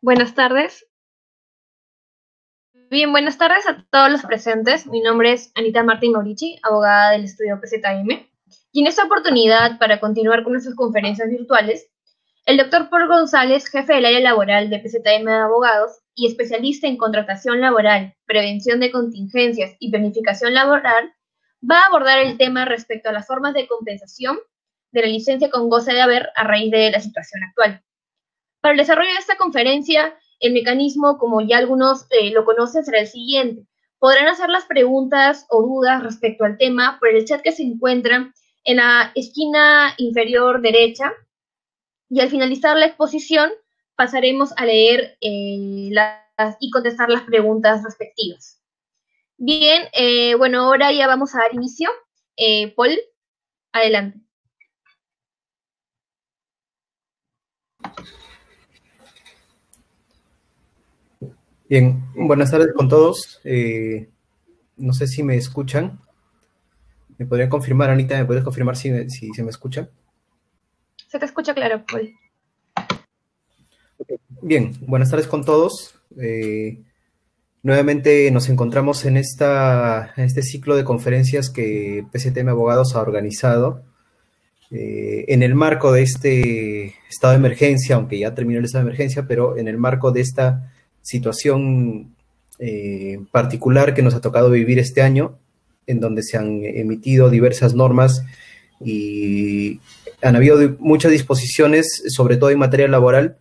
Buenas tardes. Bien, buenas tardes a todos los presentes. Mi nombre es Anita Martín Maurici, abogada del estudio PZM. Y en esta oportunidad, para continuar con nuestras conferencias virtuales, el doctor Paul González, jefe del área laboral de PZM de Abogados y especialista en contratación laboral, prevención de contingencias y planificación laboral, va a abordar el tema respecto a las formas de compensación de la licencia con goce de haber a raíz de la situación actual. Para el desarrollo de esta conferencia, el mecanismo, como ya algunos lo conocen, será el siguiente. Podrán hacer las preguntas o dudas respecto al tema por el chat que se encuentra en la esquina inferior derecha, y al finalizar la exposición pasaremos a leer y contestar las preguntas respectivas. Bien, bueno, ahora ya vamos a dar inicio. Paul, adelante. Bien, buenas tardes con todos. No sé si me escuchan. ¿Me podrían confirmar, Anita? ¿Me puedes confirmar si se me escucha? Se te escucha claro, Paul. Bien, buenas tardes con todos. Nuevamente nos encontramos en este ciclo de conferencias que PZM Abogados ha organizado en el marco de este estado de emergencia, aunque ya terminó el estado de emergencia, pero en el marco de esta situación particular que nos ha tocado vivir este año, en donde se han emitido diversas normas y han habido muchas disposiciones, sobre todo en materia laboral,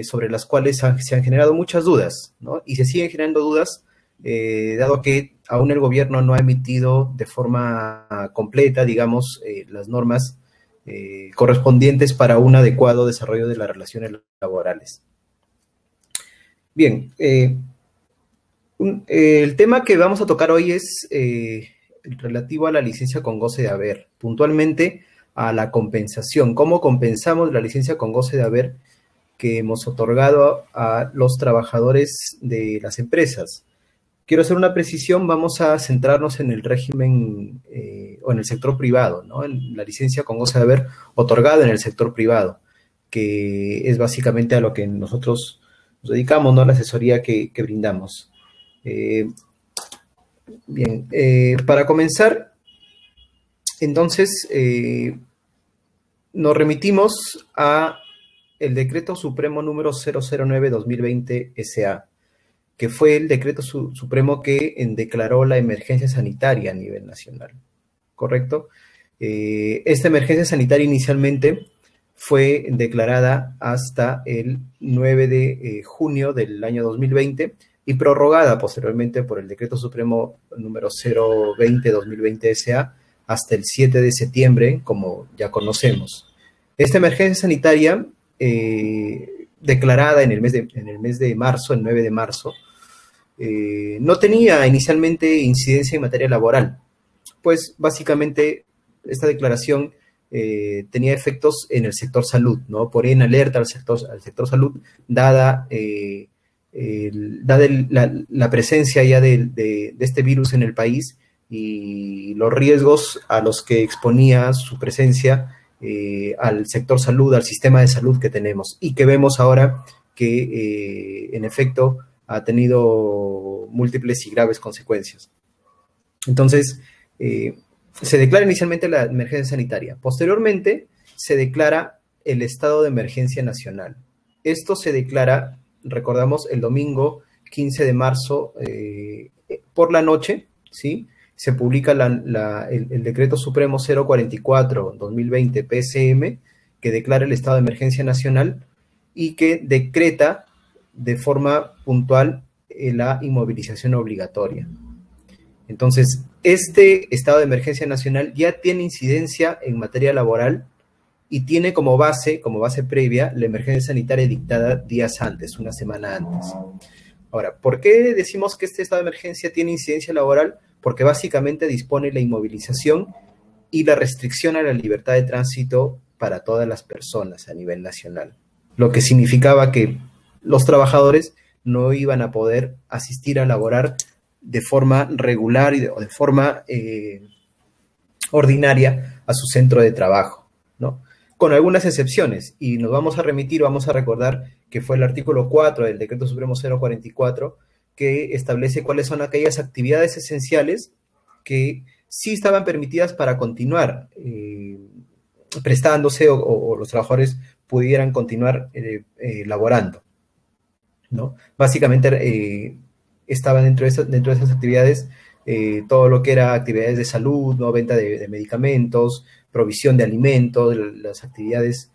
sobre las cuales se han generado muchas dudas, ¿no? Y se siguen generando dudas, dado que aún el gobierno no ha emitido de forma completa, digamos, las normas correspondientes para un adecuado desarrollo de las relaciones laborales. Bien, el tema que vamos a tocar hoy es relativo a la licencia con goce de haber, puntualmente a la compensación. ¿Cómo compensamos la licencia con goce de haber que hemos otorgado a los trabajadores de las empresas? Quiero hacer una precisión, vamos a centrarnos en el régimen o en el sector privado, ¿no? En la licencia con goce de haber otorgada en el sector privado, que es básicamente a lo que nosotros nos dedicamos, ¿no? La asesoría que brindamos. Bien, para comenzar, entonces, nos remitimos a el Decreto Supremo número 009-2020 SA, que fue el decreto supremo que declaró la emergencia sanitaria a nivel nacional, ¿correcto? Esta emergencia sanitaria inicialmente fue declarada hasta el 9 de junio del año 2020 y prorrogada posteriormente por el Decreto Supremo número 020-2020 SA hasta el 7 de septiembre, como ya conocemos. Esta emergencia sanitaria, declarada en el mes de marzo, el 9 de marzo, no tenía inicialmente incidencia en materia laboral, pues básicamente esta declaración tenía efectos en el sector salud, ¿no? Por en alerta al sector salud, dada la presencia ya de este virus en el país y los riesgos a los que exponía su presencia al sector salud, al sistema de salud que tenemos y que vemos ahora que en efecto ha tenido múltiples y graves consecuencias. Entonces, se declara inicialmente la emergencia sanitaria. Posteriormente, se declara el estado de emergencia nacional. Esto se declara, recordamos, el domingo 15 de marzo por la noche, ¿sí? Se publica el Decreto Supremo 044-2020 PSM, que declara el estado de emergencia nacional y que decreta de forma puntual la inmovilización obligatoria. Entonces, este estado de emergencia nacional ya tiene incidencia en materia laboral y tiene como base previa, la emergencia sanitaria dictada días antes, una semana antes. Ahora, ¿por qué decimos que este estado de emergencia tiene incidencia laboral? Porque básicamente dispone la inmovilización y la restricción a la libertad de tránsito para todas las personas a nivel nacional, lo que significaba que los trabajadores no iban a poder asistir a laborar de forma regular o de forma ordinaria a su centro de trabajo, ¿no? con algunas excepciones, y nos vamos a remitir, vamos a recordar que fue el artículo 4 del Decreto Supremo 044, que establece cuáles son aquellas actividades esenciales que sí estaban permitidas para continuar prestándose o los trabajadores pudieran continuar laborando, ¿no? Básicamente estaban dentro de esas actividades todo lo que era actividades de salud, ¿no? Venta de medicamentos, provisión de alimentos, las actividades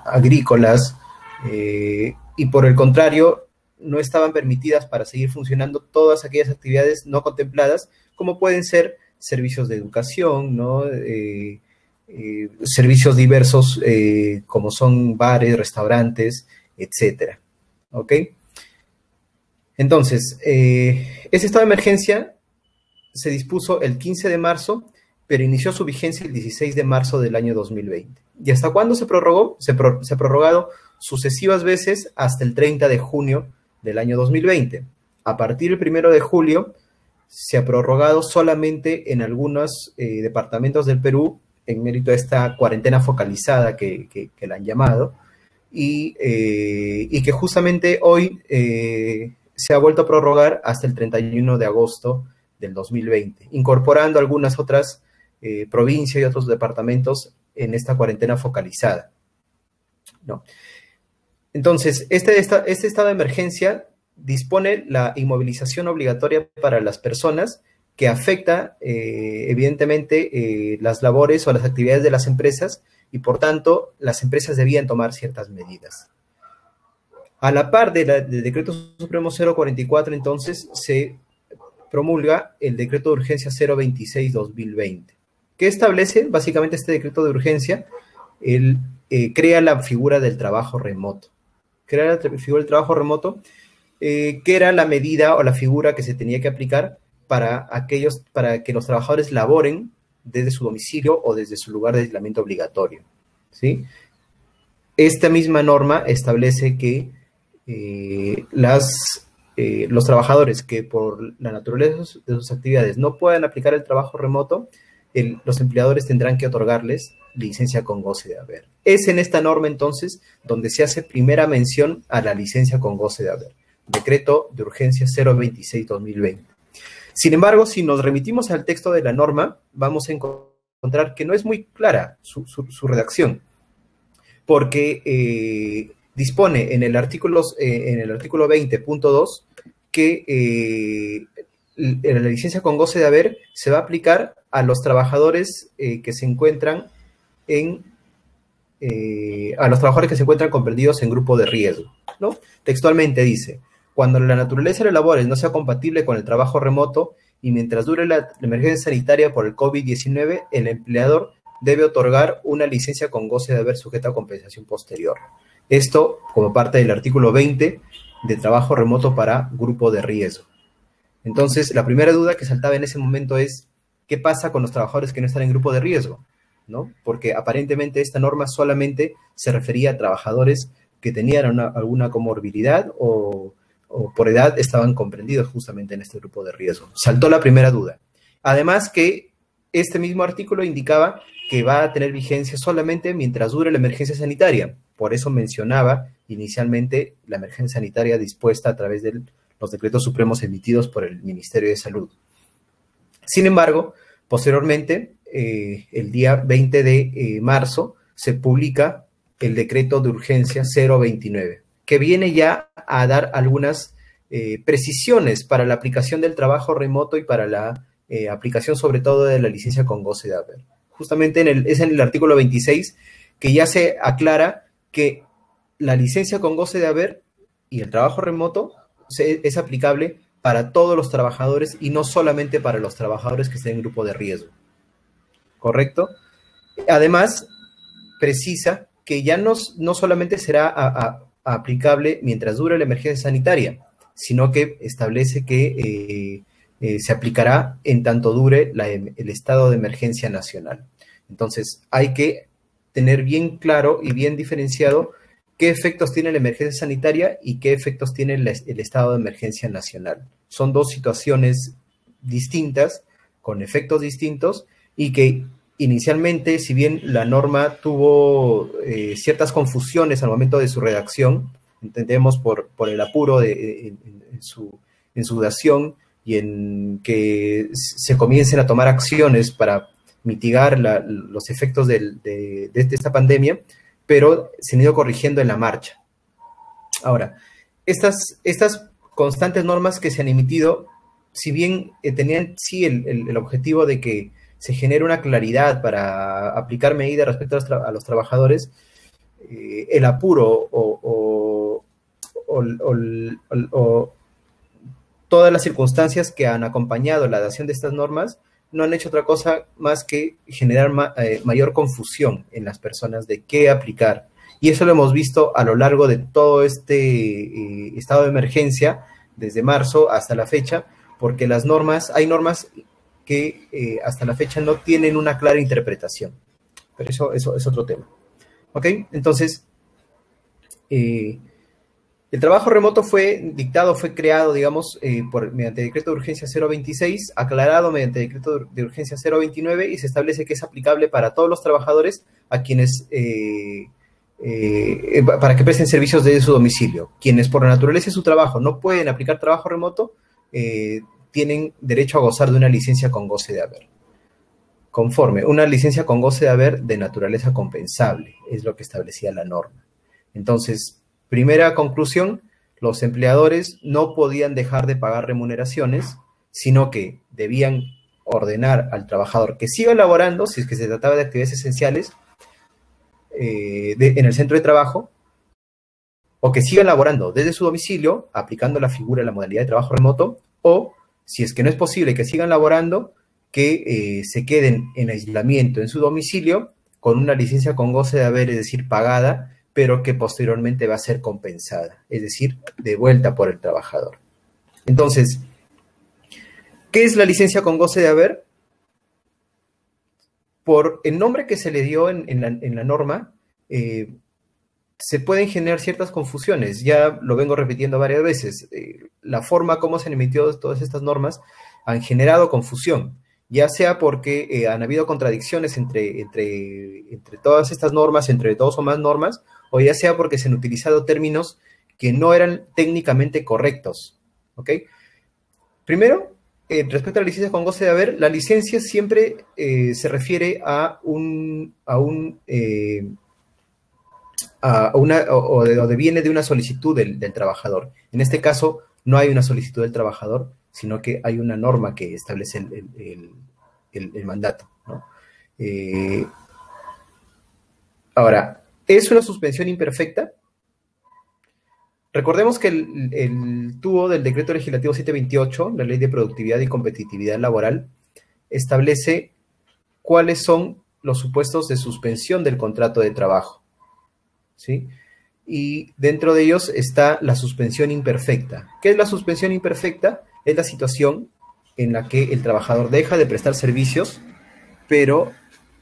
agrícolas, y por el contrario, no estaban permitidas para seguir funcionando todas aquellas actividades no contempladas, como pueden ser servicios de educación, ¿no? Servicios diversos, como son bares, restaurantes, etcétera. ¿Ok? Entonces, ese estado de emergencia se dispuso el 15 de marzo, pero inició su vigencia el 16 de marzo del año 2020. ¿Y hasta cuándo se prorrogó? Se ha prorrogado sucesivas veces hasta el 30 de junio del año 2020. A partir del 1 de julio se ha prorrogado solamente en algunos departamentos del Perú, en mérito a esta cuarentena focalizada que la han llamado, y que justamente hoy se ha vuelto a prorrogar hasta el 31 de agosto del 2020, incorporando algunas otras provincias y otros departamentos en esta cuarentena focalizada, ¿no? Entonces, este estado de emergencia dispone la inmovilización obligatoria para las personas que afecta, evidentemente, las labores o las actividades de las empresas, y por tanto, las empresas debían tomar ciertas medidas. A la par del Decreto Supremo 044, entonces, se promulga el Decreto de Urgencia 026-2020. ¿Qué establece? Básicamente, este decreto de urgencia crea la figura del trabajo remoto. Crea la figura del trabajo remoto, que era la medida o la figura que se tenía que aplicar para que los trabajadores laboren desde su domicilio o desde su lugar de aislamiento obligatorio, ¿sí? Esta misma norma establece que los trabajadores que por la naturaleza de sus actividades no puedan aplicar el trabajo remoto, los empleadores tendrán que otorgarles licencia con goce de haber. Es en esta norma, entonces, donde se hace primera mención a la licencia con goce de haber. Decreto de Urgencia 026-2020. Sin embargo, si nos remitimos al texto de la norma, vamos a encontrar que no es muy clara su redacción, porque dispone en el artículo 20.2 que la licencia con goce de haber se va a aplicar a los trabajadores que se encuentran comprendidos en grupo de riesgo, ¿no? Textualmente dice: cuando la naturaleza de las labores no sea compatible con el trabajo remoto y mientras dure la emergencia sanitaria por el COVID-19, el empleador debe otorgar una licencia con goce de haber sujeta a compensación posterior. Esto como parte del artículo 20 de trabajo remoto para grupo de riesgo. Entonces, la primera duda que saltaba en ese momento es: ¿qué pasa con los trabajadores que no están en grupo de riesgo? ¿No? Porque aparentemente esta norma solamente se refería a trabajadores que tenían alguna comorbilidad o por edad estaban comprendidos justamente en este grupo de riesgo. Saltó la primera duda. Además que este mismo artículo indicaba que va a tener vigencia solamente mientras dure la emergencia sanitaria. Por eso mencionaba inicialmente la emergencia sanitaria dispuesta a través de los decretos supremos emitidos por el Ministerio de Salud. Sin embargo, posteriormente, el día 20 de marzo, se publica el decreto de urgencia 029, que viene ya a dar algunas precisiones para la aplicación del trabajo remoto y para la aplicación sobre todo de la licencia con goce de haber. Justamente es en el artículo 26 que ya se aclara que la licencia con goce de haber y el trabajo remoto es aplicable para todos los trabajadores y no solamente para los trabajadores que estén en grupo de riesgo. ¿Correcto? Además, precisa que ya no solamente será aplicable mientras dure la emergencia sanitaria, sino que establece que se aplicará en tanto dure el estado de emergencia nacional. Entonces, hay que tener bien claro y bien diferenciado qué efectos tiene la emergencia sanitaria y qué efectos tiene el estado de emergencia nacional. Son dos situaciones distintas, con efectos distintos, y que inicialmente, si bien la norma tuvo ciertas confusiones al momento de su redacción, entendemos por el apuro en su dación y en que se comiencen a tomar acciones para mitigar los efectos de esta pandemia, pero se han ido corrigiendo en la marcha. Ahora, estas constantes normas que se han emitido, si bien tenían sí el objetivo de que se genere una claridad para aplicar medidas respecto a los trabajadores, el apuro o todas las circunstancias que han acompañado la adopción de estas normas no han hecho otra cosa más que generar mayor confusión en las personas de qué aplicar. Y eso lo hemos visto a lo largo de todo este estado de emergencia, desde marzo hasta la fecha, porque hay normas que hasta la fecha no tienen una clara interpretación. Pero eso es otro tema. ¿Ok? Entonces, el trabajo remoto fue creado, digamos, mediante decreto de urgencia 026, aclarado mediante decreto de urgencia 029, y se establece que es aplicable para todos los trabajadores a quienes, para que presten servicios desde su domicilio. Quienes por la naturaleza de su trabajo no pueden aplicar trabajo remoto, tienen derecho a gozar de una licencia con goce de haber. Conforme, una licencia con goce de haber de naturaleza compensable, es lo que establecía la norma. Entonces, primera conclusión, los empleadores no podían dejar de pagar remuneraciones, sino que debían ordenar al trabajador que siga laborando, si es que se trataba de actividades esenciales, en el centro de trabajo, o que siga laborando desde su domicilio, aplicando la figura de la modalidad de trabajo remoto, o, si es que no es posible que sigan laborando, que se queden en aislamiento en su domicilio con una licencia con goce de haber, es decir, pagada, pero que posteriormente va a ser compensada, es decir, devuelta por el trabajador. Entonces, ¿qué es la licencia con goce de haber? Por el nombre que se le dio en la norma, se pueden generar ciertas confusiones. Ya lo vengo repitiendo varias veces. La forma como se han emitido todas estas normas han generado confusión, ya sea porque han habido contradicciones entre todas estas normas, entre dos o más normas, o ya sea porque se han utilizado términos que no eran técnicamente correctos. ¿Ok? Primero, respecto a la licencia con goce de haber, la licencia siempre se refiere o viene de una solicitud del trabajador. En este caso, no hay una solicitud del trabajador, sino que hay una norma que establece el mandato, ¿no? Ahora, ¿es una suspensión imperfecta? Recordemos que el tubo del decreto legislativo 728, la Ley de Productividad y Competitividad Laboral, establece cuáles son los supuestos de suspensión del contrato de trabajo, ¿sí? Y dentro de ellos está la suspensión imperfecta. ¿Qué es la suspensión imperfecta? Es la situación en la que el trabajador deja de prestar servicios, pero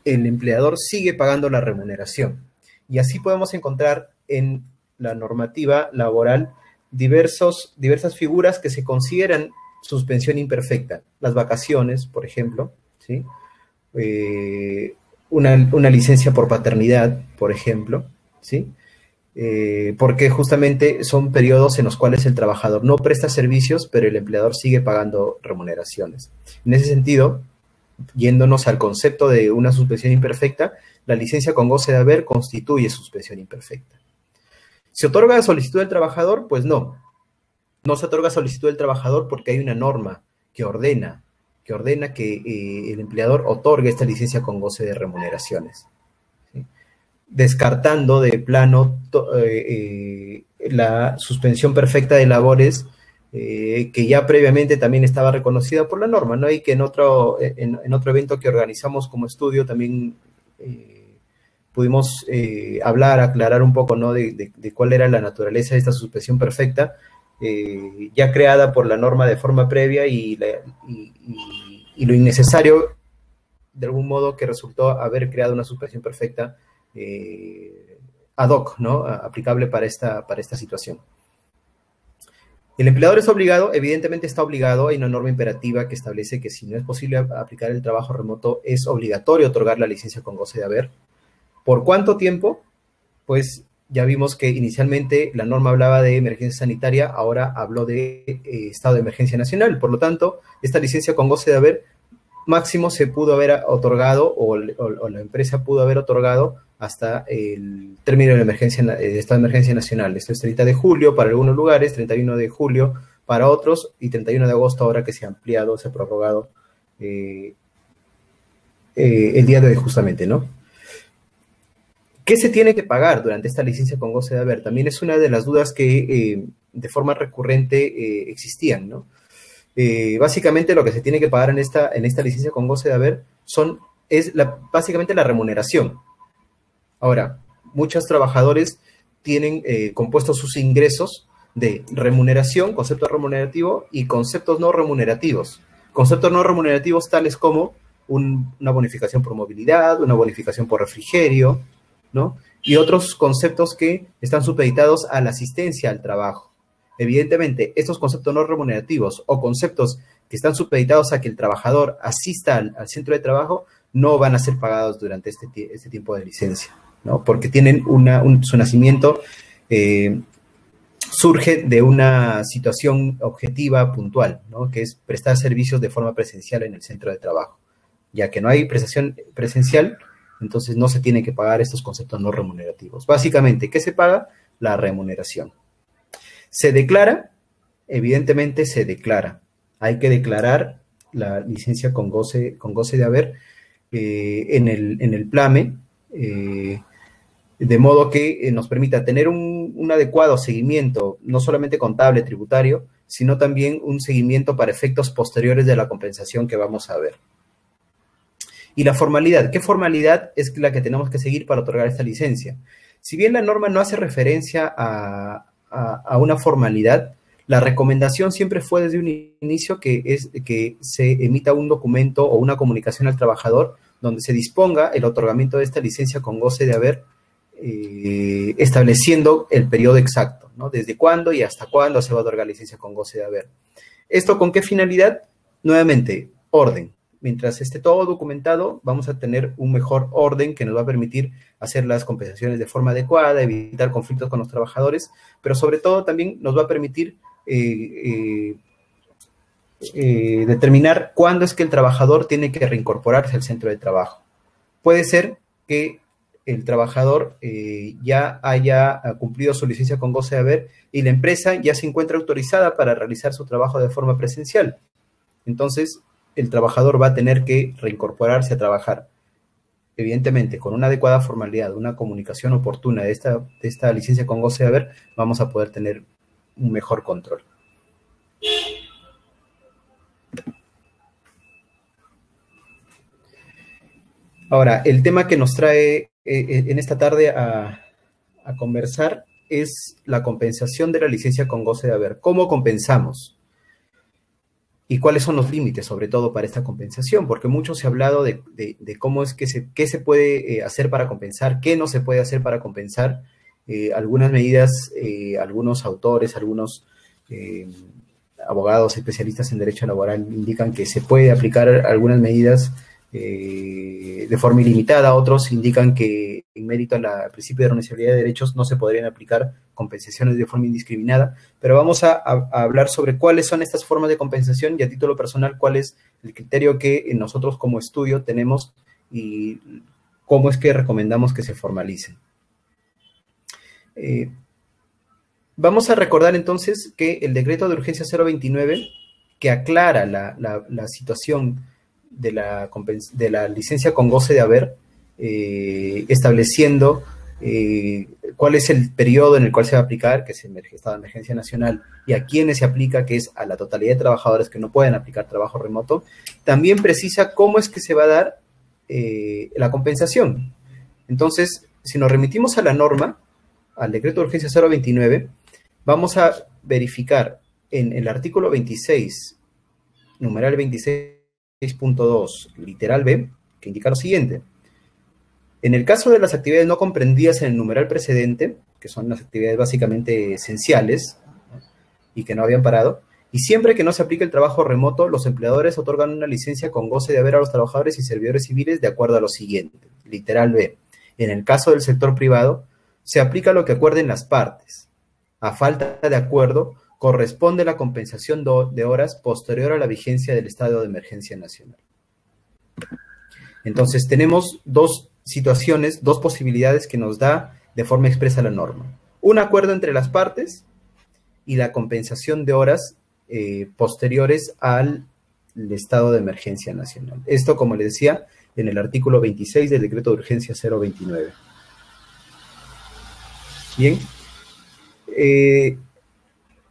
el empleador sigue pagando la remuneración. Y así podemos encontrar en la normativa laboral diversas figuras que se consideran suspensión imperfecta. Las vacaciones, por ejemplo, ¿sí? Una licencia por paternidad, por ejemplo, ¿sí? Porque justamente son periodos en los cuales el trabajador no presta servicios, pero el empleador sigue pagando remuneraciones. En ese sentido, yéndonos al concepto de una suspensión imperfecta, la licencia con goce de haber constituye suspensión imperfecta. ¿Se otorga a solicitud del trabajador? Pues no. No se otorga a solicitud del trabajador porque hay una norma que ordena que el empleador otorgue esta licencia con goce de remuneraciones, ¿sí? Descartando de plano la suspensión perfecta de labores que ya previamente también estaba reconocida por la norma, ¿no? Y que en otro evento que organizamos como estudio también pudimos aclarar un poco, ¿no? de cuál era la naturaleza de esta suspensión perfecta, ya creada por la norma de forma previa y lo innecesario, de algún modo, que resultó haber creado una suspensión perfecta ad hoc, ¿no? Aplicable para esta situación. El empleador es obligado, evidentemente está obligado, hay una norma imperativa que establece que si no es posible aplicar el trabajo remoto, es obligatorio otorgar la licencia con goce de haber. ¿Por cuánto tiempo? Pues ya vimos que inicialmente la norma hablaba de emergencia sanitaria, ahora habló de estado de emergencia nacional. Por lo tanto, esta licencia con goce de haber máximo se pudo haber otorgado o la empresa pudo haber otorgado hasta el término de la emergencia, estado de emergencia nacional. Esto es 30 de julio para algunos lugares, 31 de julio para otros y 31 de agosto ahora que se ha ampliado, se ha prorrogado el día de hoy justamente, ¿no? ¿Qué se tiene que pagar durante esta licencia con goce de haber? También es una de las dudas que de forma recurrente existían, ¿no? Básicamente lo que se tiene que pagar en esta licencia con goce de haber es básicamente la remuneración. Ahora, muchos trabajadores tienen compuestos sus ingresos de remuneración, concepto remunerativo, y conceptos no remunerativos. Conceptos no remunerativos tales como una bonificación por movilidad, una bonificación por refrigerio, ¿no? Y otros conceptos que están supeditados a la asistencia al trabajo. Evidentemente, estos conceptos no remunerativos o conceptos que están supeditados a que el trabajador asista al centro de trabajo no van a ser pagados durante este tiempo de licencia, ¿no? Porque tienen su nacimiento surge de una situación objetiva puntual, ¿no? Que es prestar servicios de forma presencial en el centro de trabajo. Ya que no hay prestación presencial, entonces no se tienen que pagar estos conceptos no remunerativos. Básicamente, ¿qué se paga? La remuneración. ¿Se declara? Evidentemente se declara. Hay que declarar la licencia con goce de haber en el PLAME, de modo que nos permita tener un adecuado seguimiento, no solamente contable, tributario, sino también un seguimiento para efectos posteriores de la compensación que vamos a ver. Y la formalidad. ¿Qué formalidad es la que tenemos que seguir para otorgar esta licencia? Si bien la norma no hace referencia a una formalidad, la recomendación siempre fue desde un inicio que se emita un documento o una comunicación al trabajador donde se disponga el otorgamiento de esta licencia con goce de haber, estableciendo el periodo exacto, ¿no? Desde cuándo y hasta cuándo se va a otorgar licencia con goce de haber. ¿Esto con qué finalidad? Nuevamente, orden. Mientras esté todo documentado, vamos a tener un mejor orden que nos va a permitir hacer las compensaciones de forma adecuada, evitar conflictos con los trabajadores, pero sobre todo también nos va a permitir determinar cuándo es que el trabajador tiene que reincorporarse al centro de trabajo. Puede ser que el trabajador ya haya cumplido su licencia con goce de haber y la empresa ya se encuentra autorizada para realizar su trabajo de forma presencial. Entonces, el trabajador va a tener que reincorporarse a trabajar. Evidentemente, con una adecuada formalidad, una comunicación oportuna de esta licencia con goce de haber, vamos a poder tener un mejor control. Ahora, el tema que nos trae en esta tarde a conversar es la compensación de la licencia con goce de haber. ¿Cómo compensamos? ¿Y cuáles son los límites, sobre todo, para esta compensación? Porque mucho se ha hablado de cómo es qué se puede hacer para compensar, qué no se puede hacer para compensar. Algunas medidas, algunos autores, algunos abogados especialistas en derecho laboral indican que se puede aplicar algunas medidas de forma ilimitada, otros indican que en mérito al principio de renunciabilidad de derechos no se podrían aplicar compensaciones de forma indiscriminada, pero vamos a hablar sobre cuáles son estas formas de compensación y a título personal cuál es el criterio que nosotros como estudio tenemos y cómo es que recomendamos que se formalicen. Vamos a recordar entonces que el decreto de urgencia 029, que aclara la situación de la licencia con goce de haber, estableciendo cuál es el periodo en el cual se va a aplicar, que es el estado de emergencia nacional, y a quiénes se aplica, que es a la totalidad de trabajadores que no pueden aplicar trabajo remoto. También precisa cómo es que se va a dar la compensación. Entonces, si nos remitimos a la norma, al decreto de urgencia 029, vamos a verificar en el artículo 26, numeral 26.2, literal B, que indica lo siguiente. En el caso de las actividades no comprendidas en el numeral precedente, que son las actividades básicamente esenciales, y que no habían parado. Y siempre que no se aplique el trabajo remoto, los empleadores otorgan una licencia con goce de haber a los trabajadores y servidores civiles de acuerdo a lo siguiente. Literal B. En el caso del sector privado, se aplica lo que acuerden las partes. A falta de acuerdo, corresponde la compensación de horas posterior a la vigencia del estado de emergencia nacional. Entonces, tenemos dos situaciones, dos posibilidades que nos da de forma expresa la norma. Un acuerdo entre las partes y la compensación de horas posteriores al estado de emergencia nacional. Esto, como les decía, en el artículo 26 del decreto de urgencia 029. Bien.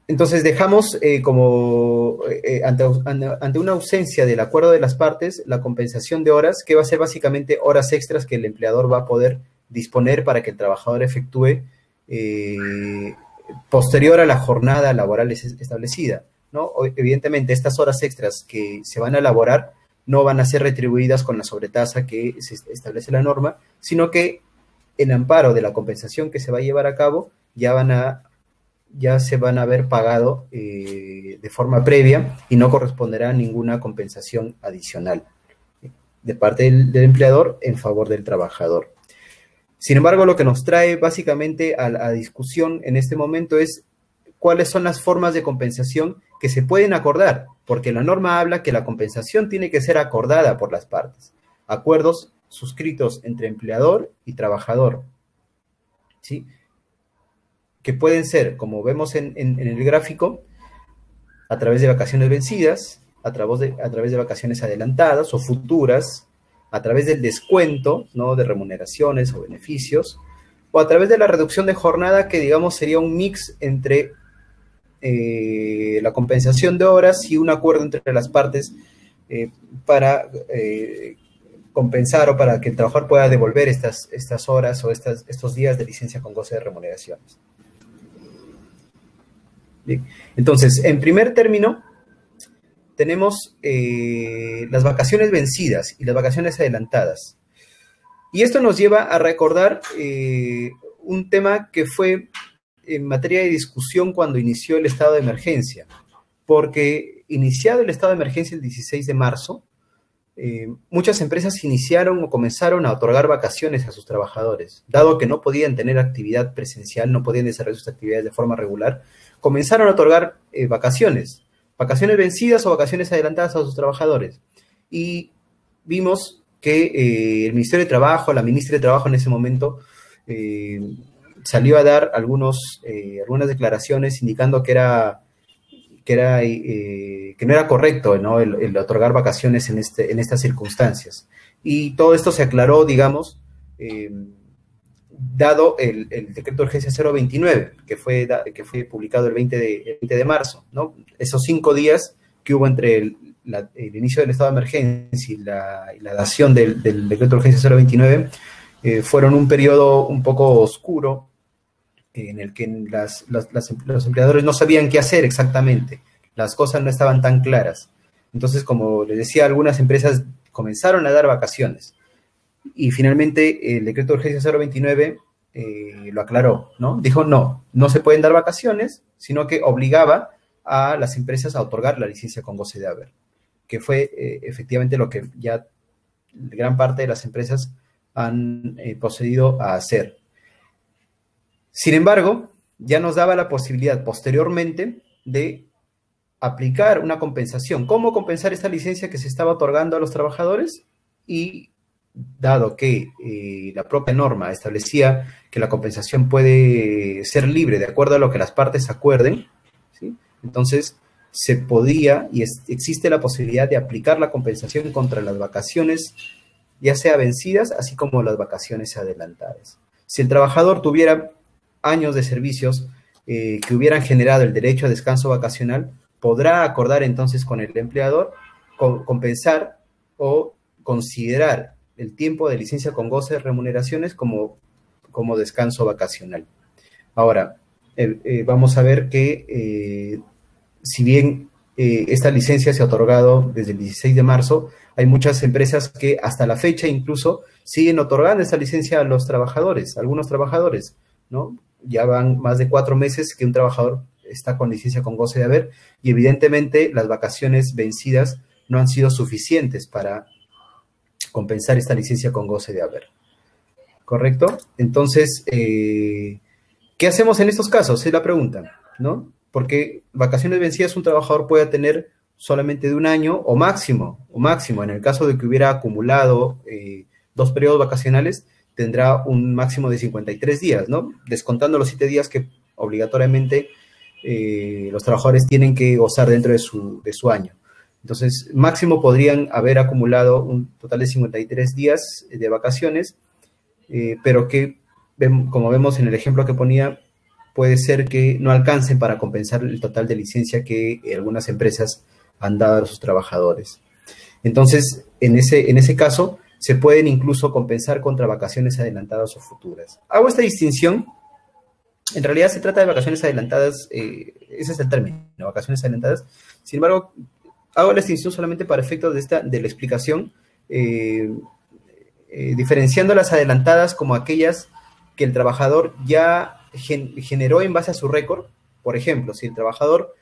Entonces dejamos ante una ausencia del acuerdo de las partes, la compensación de horas, que va a ser básicamente horas extras que el empleador va a poder disponer para que el trabajador efectúe posterior a la jornada laboral establecida, ¿no? Evidentemente, estas horas extras que se van a elaborar no van a ser retribuidas con la sobretasa que se establece la norma, sino que en amparo de la compensación que se va a llevar a cabo, ya se van a haber pagado de forma previa y no corresponderá ninguna compensación adicional de parte del empleador en favor del trabajador. Sin embargo, lo que nos trae básicamente a la discusión en este momento es cuáles son las formas de compensación que se pueden acordar, porque la norma habla que la compensación tiene que ser acordada por las partes. Acuerdos suscritos entre empleador y trabajador, ¿sí? Que pueden ser, como vemos en el gráfico, a través de vacaciones vencidas, a través de vacaciones adelantadas o futuras, a través del descuento, ¿no?, de remuneraciones o beneficios, o a través de la reducción de jornada, que digamos sería un mix entre la compensación de horas y un acuerdo entre las partes para compensar o para que el trabajador pueda devolver estas horas o estos días de licencia con goce de remuneraciones. Bien. Entonces, en primer término, tenemos las vacaciones vencidas y las vacaciones adelantadas. Y esto nos lleva a recordar un tema que fue en materia de discusión cuando inició el estado de emergencia, porque iniciado el estado de emergencia el 16 de marzo, muchas empresas iniciaron o comenzaron a otorgar vacaciones a sus trabajadores. Dado que no podían tener actividad presencial, no podían desarrollar sus actividades de forma regular, comenzaron a otorgar vacaciones vencidas o vacaciones adelantadas a sus trabajadores. Y vimos que el Ministerio de Trabajo, la ministra de Trabajo en ese momento, salió a dar algunas declaraciones indicando que no era correcto, ¿no?, el otorgar vacaciones en estas circunstancias. Y todo esto se aclaró, digamos, dado el decreto de urgencia 029, que fue publicado el 20 de marzo, ¿no? Esos 5 días que hubo entre el inicio del estado de emergencia y la dación del decreto de urgencia 029 fueron un periodo un poco oscuro en el que los empleadores no sabían qué hacer exactamente, las cosas no estaban tan claras. Entonces, como les decía, algunas empresas comenzaron a dar vacaciones. Y finalmente el decreto de urgencia 029 lo aclaró, ¿no? Dijo, no se pueden dar vacaciones, sino que obligaba a las empresas a otorgar la licencia con goce de haber, que fue efectivamente lo que ya gran parte de las empresas han procedido a hacer. Sin embargo, ya nos daba la posibilidad posteriormente de aplicar una compensación. ¿Cómo compensar esta licencia que se estaba otorgando a los trabajadores? Y dado que la propia norma establecía que la compensación puede ser libre de acuerdo a lo que las partes acuerden, ¿sí?, entonces se podía y existe la posibilidad de aplicar la compensación contra las vacaciones, ya sea vencidas, así como las vacaciones adelantadas. Si el trabajador tuviera años de servicios que hubieran generado el derecho a descanso vacacional, podrá acordar entonces con el empleador compensar o considerar el tiempo de licencia con goce de remuneraciones como descanso vacacional. Ahora, vamos a ver que si bien esta licencia se ha otorgado desde el 16 de marzo, hay muchas empresas que hasta la fecha incluso siguen otorgando esta licencia a los trabajadores, algunos trabajadores, ¿no? Ya van más de 4 meses que un trabajador está con licencia con goce de haber, y evidentemente las vacaciones vencidas no han sido suficientes para compensar esta licencia con goce de haber. ¿Correcto? Entonces, ¿qué hacemos en estos casos? Es la pregunta, ¿no? Porque vacaciones vencidas un trabajador puede tener solamente de un año o máximo, en el caso de que hubiera acumulado 2 periodos vacacionales, tendrá un máximo de 53 días, ¿no? Descontando los 7 días que obligatoriamente los trabajadores tienen que gozar dentro de su año. Entonces, máximo podrían haber acumulado un total de 53 días de vacaciones, pero que, como vemos en el ejemplo que ponía, puede ser que no alcancen para compensar el total de licencia que algunas empresas han dado a sus trabajadores. Entonces, en ese caso, se pueden incluso compensar contra vacaciones adelantadas o futuras. Hago esta distinción. En realidad se trata de vacaciones adelantadas, ese es el término, vacaciones adelantadas. Sin embargo, hago la distinción solamente para efectos de la explicación, diferenciando las adelantadas como aquellas que el trabajador ya generó en base a su récord. Por ejemplo, si el trabajador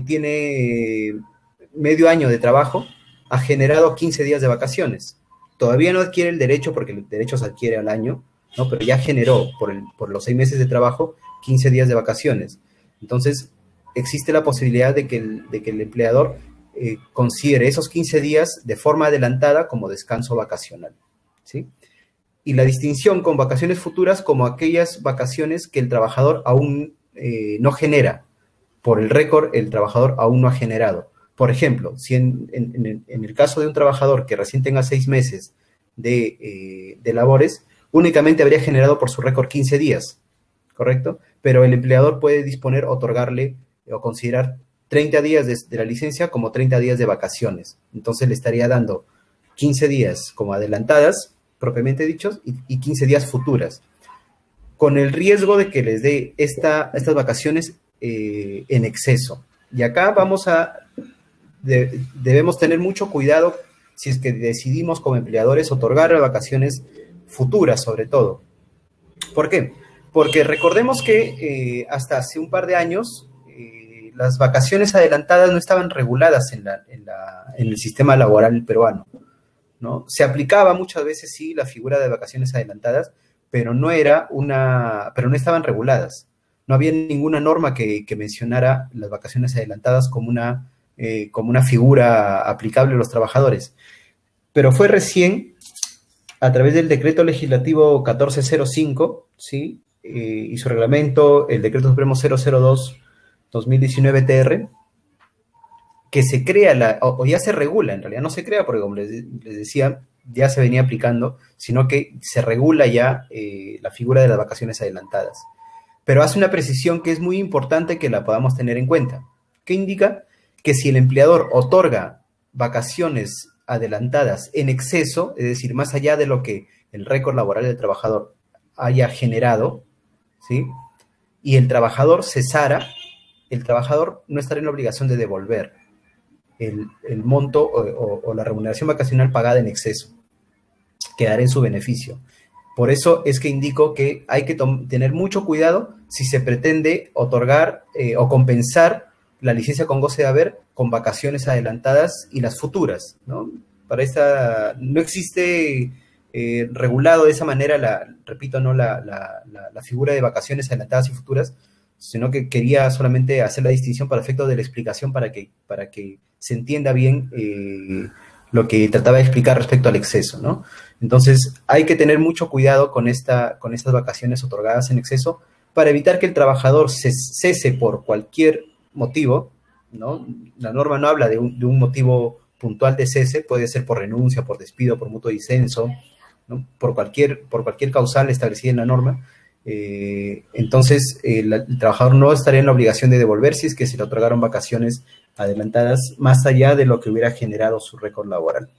tiene medio año de trabajo, ha generado 15 días de vacaciones. Todavía no adquiere el derecho, porque el derecho se adquiere al año, ¿no? Pero ya generó por los 6 meses de trabajo 15 días de vacaciones. Entonces, existe la posibilidad de que el empleador considere esos 15 días de forma adelantada como descanso vacacional, ¿sí? Y la distinción con vacaciones futuras como aquellas vacaciones que el trabajador aún no genera. Por el récord, el trabajador aún no ha generado. Por ejemplo, si en el caso de un trabajador que recién tenga 6 meses de labores, únicamente habría generado por su récord 15 días, ¿correcto? Pero el empleador puede disponer, otorgarle o considerar 30 días de la licencia como 30 días de vacaciones. Entonces le estaría dando 15 días como adelantadas, propiamente dichos, y 15 días futuras, con el riesgo de que les dé estas vacaciones en exceso. Y acá debemos tener mucho cuidado si es que decidimos como empleadores otorgar vacaciones futuras, sobre todo. ¿Por qué? Porque recordemos que hasta hace un par de años las vacaciones adelantadas no estaban reguladas en el sistema laboral peruano, ¿no? Se aplicaba muchas veces, sí, la figura de vacaciones adelantadas, pero no estaban reguladas. No había ninguna norma que mencionara las vacaciones adelantadas como una figura aplicable a los trabajadores. Pero fue recién, a través del decreto legislativo 1405, ¿sí? Y su reglamento, el decreto supremo 002-2019-TR, que se crea, o ya se regula, en realidad no se crea, porque como les decía, ya se venía aplicando, sino que se regula ya la figura de las vacaciones adelantadas. Pero hace una precisión que es muy importante que la podamos tener en cuenta, que indica que si el empleador otorga vacaciones adelantadas en exceso, es decir, más allá de lo que el récord laboral del trabajador haya generado, ¿sí? Y el trabajador cesara, el trabajador no estará en la obligación de devolver el monto o la remuneración vacacional pagada en exceso. Quedará en su beneficio. Por eso es que indico que hay que tener mucho cuidado si se pretende otorgar o compensar la licencia con goce de haber con vacaciones adelantadas y las futuras, ¿no? No existe regulado de esa manera, repito, ¿no? la figura de vacaciones adelantadas y futuras, sino que quería solamente hacer la distinción para efecto de la explicación para que se entienda bien lo que trataba de explicar respecto al exceso, ¿no? Entonces, hay que tener mucho cuidado con estas vacaciones otorgadas en exceso para evitar que el trabajador cese por cualquier motivo, ¿no? La norma no habla de un motivo puntual de cese, puede ser por renuncia, por despido, por mutuo disenso, ¿no? Por cualquier causal establecida en la norma. Entonces, el trabajador no estaría en la obligación de devolver si es que se le otorgaron vacaciones adelantadas más allá de lo que hubiera generado su récord laboral.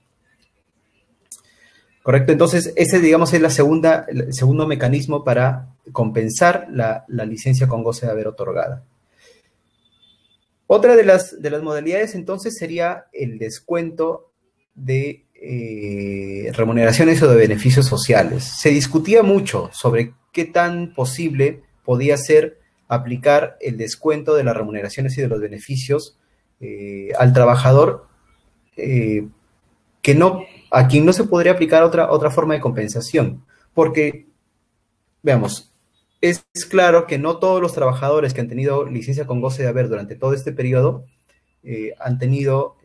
¿Correcto? Entonces, ese, digamos, es el segundo mecanismo para compensar la licencia con goce de haber otorgada. Otra de las modalidades, entonces, sería el descuento de remuneraciones o de beneficios sociales. Se discutía mucho sobre qué tan posible podía ser aplicar el descuento de las remuneraciones y de los beneficios al trabajador, a quien no se podría aplicar otra forma de compensación, porque, veamos, es claro que no todos los trabajadores que han tenido licencia con goce de haber durante todo este periodo han tenido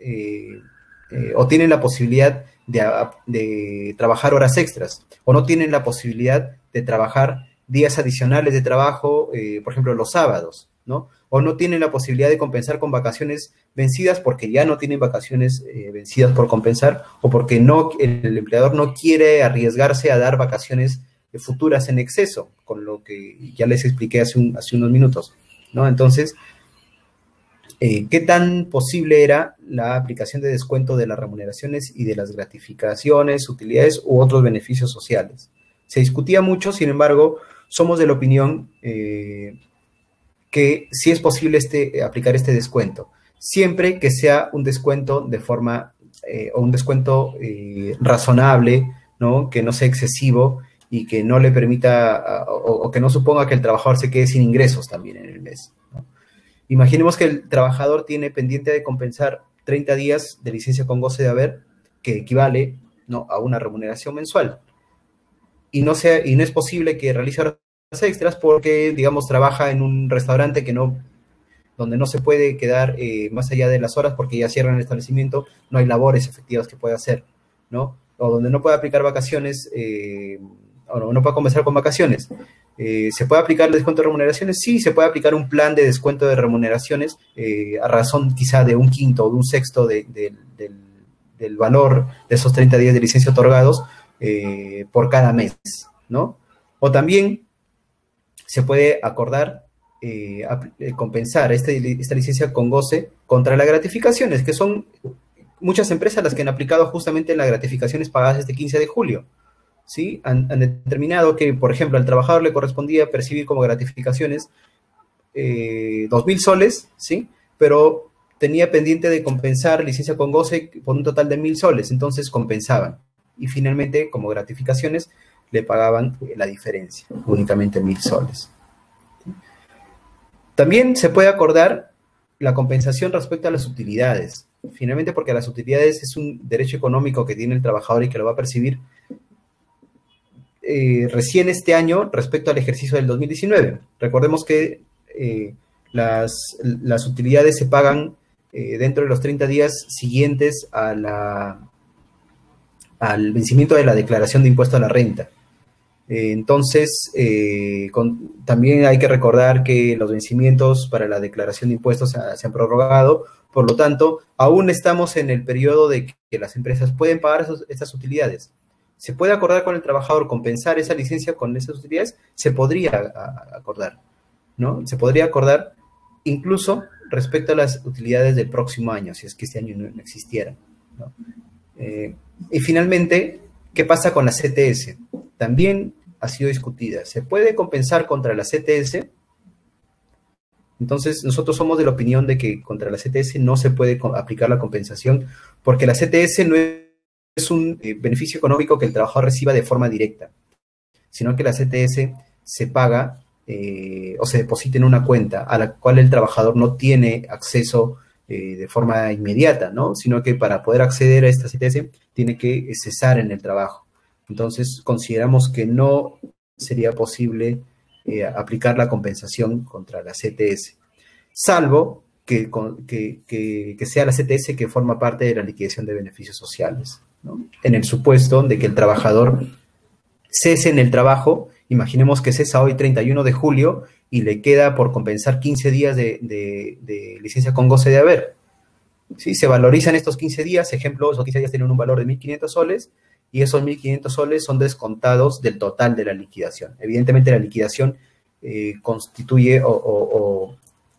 o tienen la posibilidad de trabajar horas extras, o no tienen la posibilidad de trabajar días adicionales de trabajo, por ejemplo, los sábados, ¿no? O no tienen la posibilidad de compensar con vacaciones vencidas porque ya no tienen vacaciones vencidas por compensar, o porque el empleador no quiere arriesgarse a dar vacaciones futuras en exceso, con lo que ya les expliqué hace unos minutos, ¿no? Entonces, ¿qué tan posible era la aplicación de descuento de las remuneraciones y de las gratificaciones, utilidades u otros beneficios sociales? Se discutía mucho, sin embargo, somos de la opinión que sí es posible aplicar este descuento, siempre que sea un descuento de forma, o un descuento razonable, ¿no? Que no sea excesivo y que no le permita, o que no suponga que el trabajador se quede sin ingresos también en el mes, ¿no? Imaginemos que el trabajador tiene pendiente de compensar 30 días de licencia con goce de haber, que equivale, ¿no?, a una remuneración mensual. Y no es posible que realice horas extras porque, digamos, trabaja en un restaurante donde no se puede quedar más allá de las horas porque ya cierran el establecimiento, no hay labores efectivas que pueda hacer, ¿no? O donde no puede aplicar vacaciones, o no puede compensar con vacaciones. ¿Se puede aplicar el descuento de remuneraciones? Sí, se puede aplicar un plan de descuento de remuneraciones a razón quizá de un quinto o de un sexto del valor de esos 30 días de licencia otorgados por cada mes, ¿no? O también se puede acordar compensar esta licencia con goce contra las gratificaciones, que son muchas empresas las que han aplicado justamente las gratificaciones pagadas este 15 de julio. ¿Sí? Han determinado que, por ejemplo, al trabajador le correspondía percibir como gratificaciones 2.000 soles, ¿sí? Pero tenía pendiente de compensar licencia con goce por un total de 1.000 soles, entonces compensaban. Y finalmente, como gratificaciones, le pagaban la diferencia, únicamente 1.000 soles. También se puede acordar la compensación respecto a las utilidades. Finalmente, porque las utilidades es un derecho económico que tiene el trabajador y que lo va a percibir recién este año respecto al ejercicio del 2019. Recordemos que las utilidades se pagan dentro de los 30 días siguientes al vencimiento de la declaración de impuesto a la renta. Entonces, también hay que recordar que los vencimientos para la declaración de impuestos se han prorrogado, por lo tanto, aún estamos en el periodo de que las empresas pueden pagar estas utilidades. ¿Se puede acordar con el trabajador compensar esa licencia con esas utilidades? Se podría acordar, ¿no? Se podría acordar incluso respecto a las utilidades del próximo año, si es que este año no existiera, ¿no? Y finalmente, ¿qué pasa con la CTS? También ha sido discutida. ¿Se puede compensar contra la CTS? Entonces, nosotros somos de la opinión de que contra la CTS no se puede aplicar la compensación, porque la CTS no es un beneficio económico que el trabajador reciba de forma directa, sino que la CTS se paga o se deposita en una cuenta a la cual el trabajador no tiene acceso de forma inmediata, ¿no? Sino que para poder acceder a esta CTS tiene que cesar en el trabajo. Entonces, consideramos que no sería posible aplicar la compensación contra la CTS, salvo que sea la CTS que forma parte de la liquidación de beneficios sociales, ¿no? En el supuesto de que el trabajador cese en el trabajo, imaginemos que cesa hoy 31 de julio y le queda por compensar 15 días de licencia con goce de haber. ¿Sí? Se valorizan estos 15 días, ejemplo, esos 15 días tienen un valor de 1.500 soles y esos 1.500 soles son descontados del total de la liquidación. Evidentemente la liquidación constituye o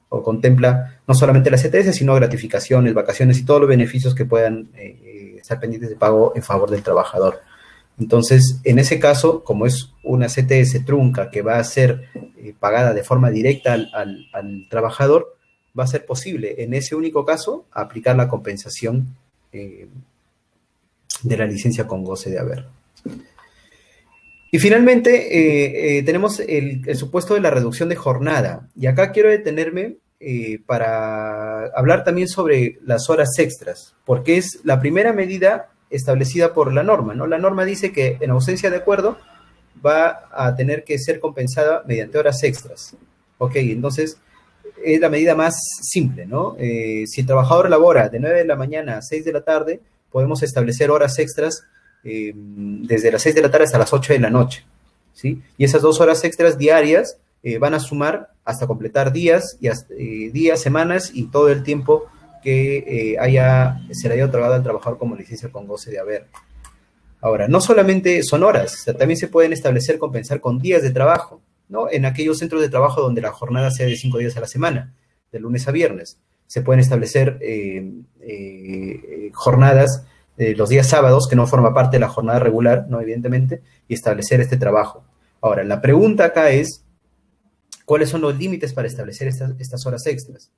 contempla no solamente la CTS, sino gratificaciones, vacaciones y todos los beneficios que puedan estar pendientes de pago en favor del trabajador. Entonces, en ese caso, como es una CTS trunca que va a ser pagada de forma directa al trabajador, va a ser posible, en ese único caso, aplicar la compensación de la licencia con goce de haber. Y finalmente tenemos el supuesto de la reducción de jornada. Y acá quiero detenerme para hablar también sobre las horas extras, porque es la primera medida establecida por la norma, ¿no? La norma dice que en ausencia de acuerdo va a tener que ser compensada mediante horas extras. Ok, entonces es la medida más simple, ¿no? Si el trabajador labora de 9 de la mañana a 6 de la tarde, podemos establecer horas extras desde las 6 de la tarde hasta las 8 de la noche, ¿sí? Y esas 2 horas extras diarias van a sumar hasta completar días, días, semanas y todo el tiempo que se le haya otorgado al trabajador como licencia con goce de haber. Ahora, no solamente son horas, o sea, también se pueden establecer, compensar con días de trabajo, ¿no? En aquellos centros de trabajo donde la jornada sea de 5 días a la semana, de lunes a viernes. Se pueden establecer jornadas los días sábados, que no forma parte de la jornada regular, ¿no? Evidentemente, y establecer este trabajo. Ahora, la pregunta acá es, ¿cuáles son los límites para establecer estas horas extras?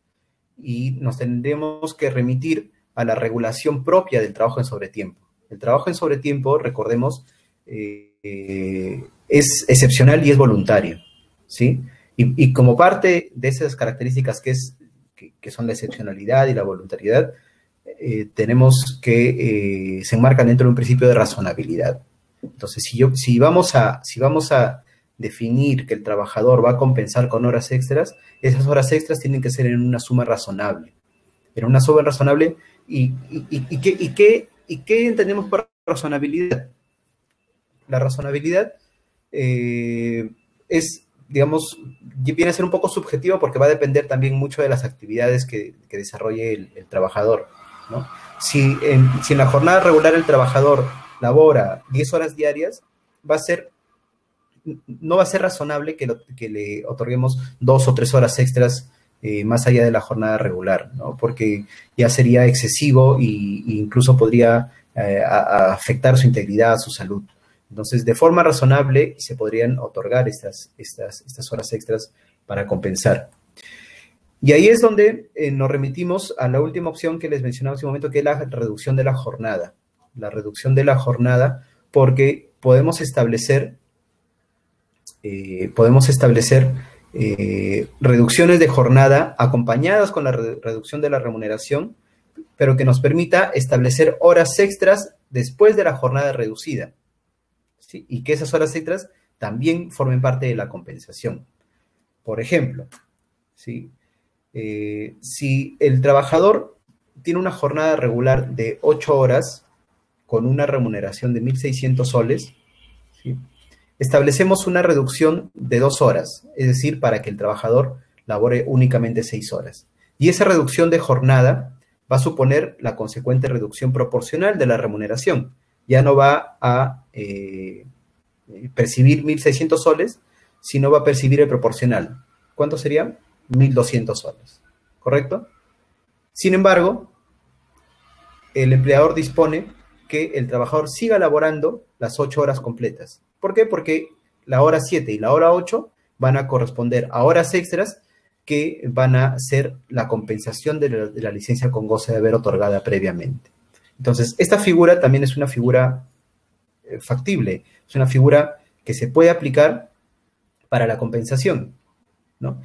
Y nos tendremos que remitir a la regulación propia del trabajo en sobretiempo. El trabajo en sobretiempo, recordemos, es excepcional y es voluntario, ¿sí? Y como parte de esas características que son la excepcionalidad y la voluntariedad, tenemos que se enmarcan dentro de un principio de razonabilidad. Entonces, si vamos a definir que el trabajador va a compensar con horas extras, esas horas extras tienen que ser en una suma razonable. En una suma razonable, ¿y qué entendemos por razonabilidad? La razonabilidad es, digamos, viene a ser un poco subjetiva porque va a depender también mucho de las actividades que desarrolle el trabajador, ¿no? Si en la jornada regular el trabajador labora 10 horas diarias, no va a ser razonable que le otorguemos 2 o 3 horas extras más allá de la jornada regular, ¿no? Porque ya sería excesivo e incluso podría afectar su integridad, su salud. Entonces, de forma razonable se podrían otorgar estas horas extras para compensar. Y ahí es donde nos remitimos a la última opción que les mencionaba hace un momento, que es la reducción de la jornada. La reducción de la jornada, porque podemos establecer reducciones de jornada acompañadas con la reducción de la remuneración, pero que nos permita establecer horas extras después de la jornada reducida, ¿sí? Y que esas horas extras también formen parte de la compensación. Por ejemplo, ¿sí? Si el trabajador tiene una jornada regular de 8 horas con una remuneración de 1.600 soles, ¿sí? Establecemos una reducción de 2 horas, es decir, para que el trabajador labore únicamente 6 horas. Y esa reducción de jornada va a suponer la consecuente reducción proporcional de la remuneración. Ya no va a percibir 1.600 soles, sino va a percibir el proporcional. ¿Cuánto sería? 1.200 soles, ¿correcto? Sin embargo, el empleador dispone que el trabajador siga laborando las 8 horas completas. ¿Por qué? Porque la hora 7 y la hora 8 van a corresponder a horas extras que van a ser la compensación de la licencia con goce de haber otorgada previamente. Entonces, esta figura también es una figura factible, es una figura que se puede aplicar para la compensación, ¿no?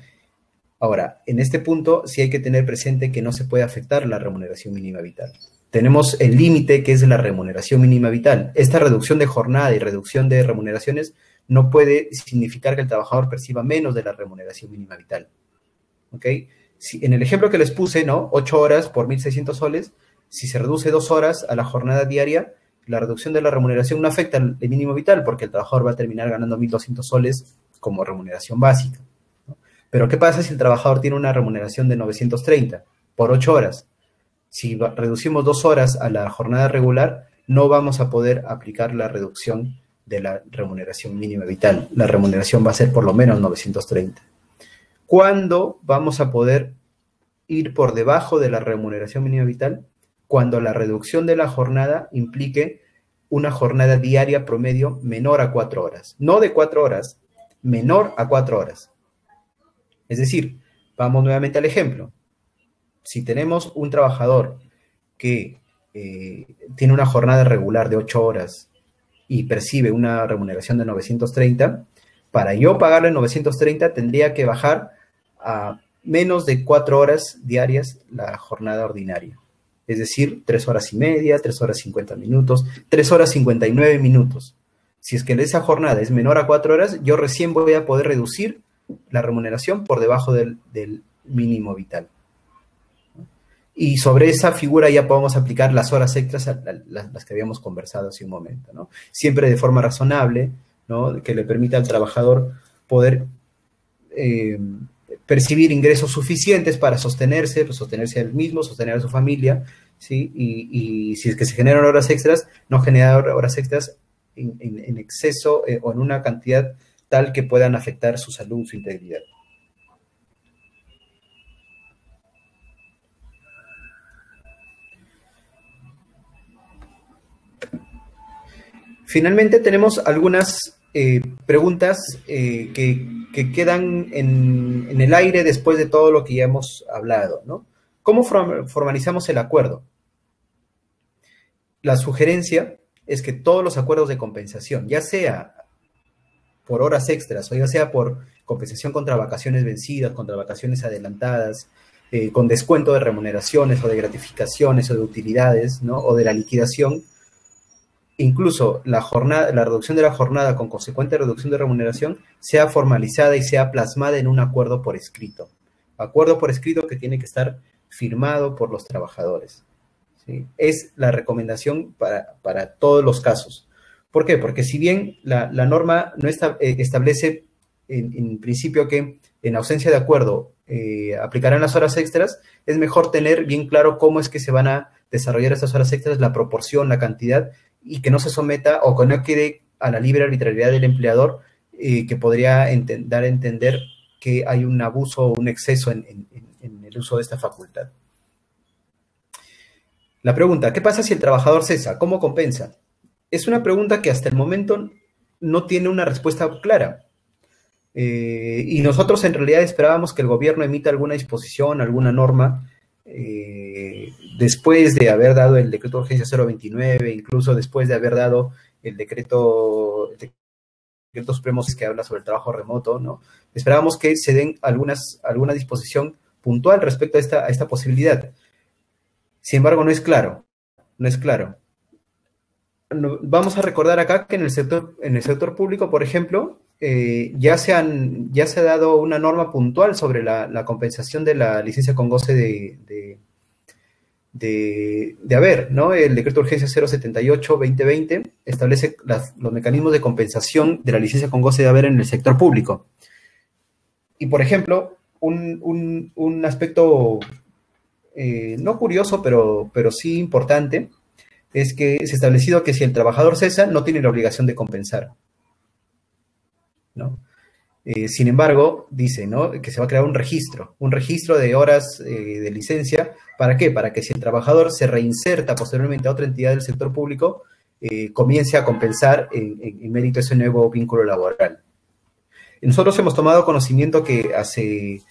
Ahora, en este punto sí hay que tener presente que no se puede afectar la remuneración mínima vital. Tenemos el límite que es la remuneración mínima vital. Esta reducción de jornada y reducción de remuneraciones no puede significar que el trabajador perciba menos de la remuneración mínima vital, ¿ok? Si, en el ejemplo que les puse, ¿no? 8 horas por 1.600 soles, si se reduce 2 horas a la jornada diaria, la reducción de la remuneración no afecta al mínimo vital porque el trabajador va a terminar ganando 1.200 soles como remuneración básica, ¿no? Pero ¿qué pasa si el trabajador tiene una remuneración de 930 por 8 horas? Si reducimos 2 horas a la jornada regular, no vamos a poder aplicar la reducción de la remuneración mínima vital. La remuneración va a ser por lo menos 930. ¿Cuándo vamos a poder ir por debajo de la remuneración mínima vital? Cuando la reducción de la jornada implique una jornada diaria promedio menor a 4 horas. No de 4 horas, menor a 4 horas. Es decir, vamos nuevamente al ejemplo. Si tenemos un trabajador que tiene una jornada regular de 8 horas y percibe una remuneración de 930, para yo pagarle 930 tendría que bajar a menos de 4 horas diarias la jornada ordinaria. Es decir, 3 horas y media, 3 horas 50 minutos, 3 horas 59 minutos. Si es que esa jornada es menor a 4 horas, yo recién voy a poder reducir la remuneración por debajo del mínimo vital. Y sobre esa figura ya podemos aplicar las horas extras, las que habíamos conversado hace un momento, ¿no? Siempre de forma razonable, ¿no? Que le permita al trabajador poder percibir ingresos suficientes para sostenerse, pues sostenerse a él mismo, sostener a su familia, ¿sí? Y si es que se generan horas extras, no generar horas extras en exceso o en una cantidad tal que puedan afectar su salud, su integridad. Finalmente tenemos algunas preguntas que quedan en el aire después de todo lo que ya hemos hablado, ¿no? ¿Cómo formalizamos el acuerdo? La sugerencia es que todos los acuerdos de compensación, ya sea por horas extras o ya sea por compensación contra vacaciones vencidas, contra vacaciones adelantadas, con descuento de remuneraciones o de gratificaciones o de utilidades, ¿no? O de la liquidación, incluso la reducción de la jornada con consecuente reducción de remuneración sea formalizada y sea plasmada en un acuerdo por escrito. Acuerdo por escrito que tiene que estar firmado por los trabajadores, ¿sí? Es la recomendación para todos los casos. ¿Por qué? Porque si bien la norma no establece en principio que en ausencia de acuerdo aplicarán las horas extras, es mejor tener bien claro cómo es que se van a desarrollar esas horas extras, la proporción, la cantidad, y que no se someta o que no quede a la libre arbitrariedad del empleador, que podría dar a entender que hay un abuso o un exceso en el uso de esta facultad. La pregunta, ¿qué pasa si el trabajador cesa? ¿Cómo compensa? Es una pregunta que hasta el momento no tiene una respuesta clara. Y nosotros en realidad esperábamos que el gobierno emita alguna disposición, alguna norma, después de haber dado el decreto de urgencia 029, incluso después de haber dado el decreto supremo que habla sobre el trabajo remoto, ¿no? Esperábamos que se den alguna disposición puntual respecto a esta posibilidad. Sin embargo, no es claro. Vamos a recordar acá que en el sector público, por ejemplo, ya se ha dado una norma puntual sobre la compensación de la licencia con goce de haber, ¿no? El decreto de urgencia 078-2020 establece los mecanismos de compensación de la licencia con goce de haber en el sector público. Y, por ejemplo, un aspecto no curioso, pero sí importante, es que se ha establecido que si el trabajador cesa, no tiene la obligación de compensar, ¿no? Sin embargo, dice, ¿no?, que se va a crear un registro de horas de licencia. ¿Para qué? Para que si el trabajador se reinserta posteriormente a otra entidad del sector público, comience a compensar en mérito de ese nuevo vínculo laboral. Y nosotros hemos tomado conocimiento que hace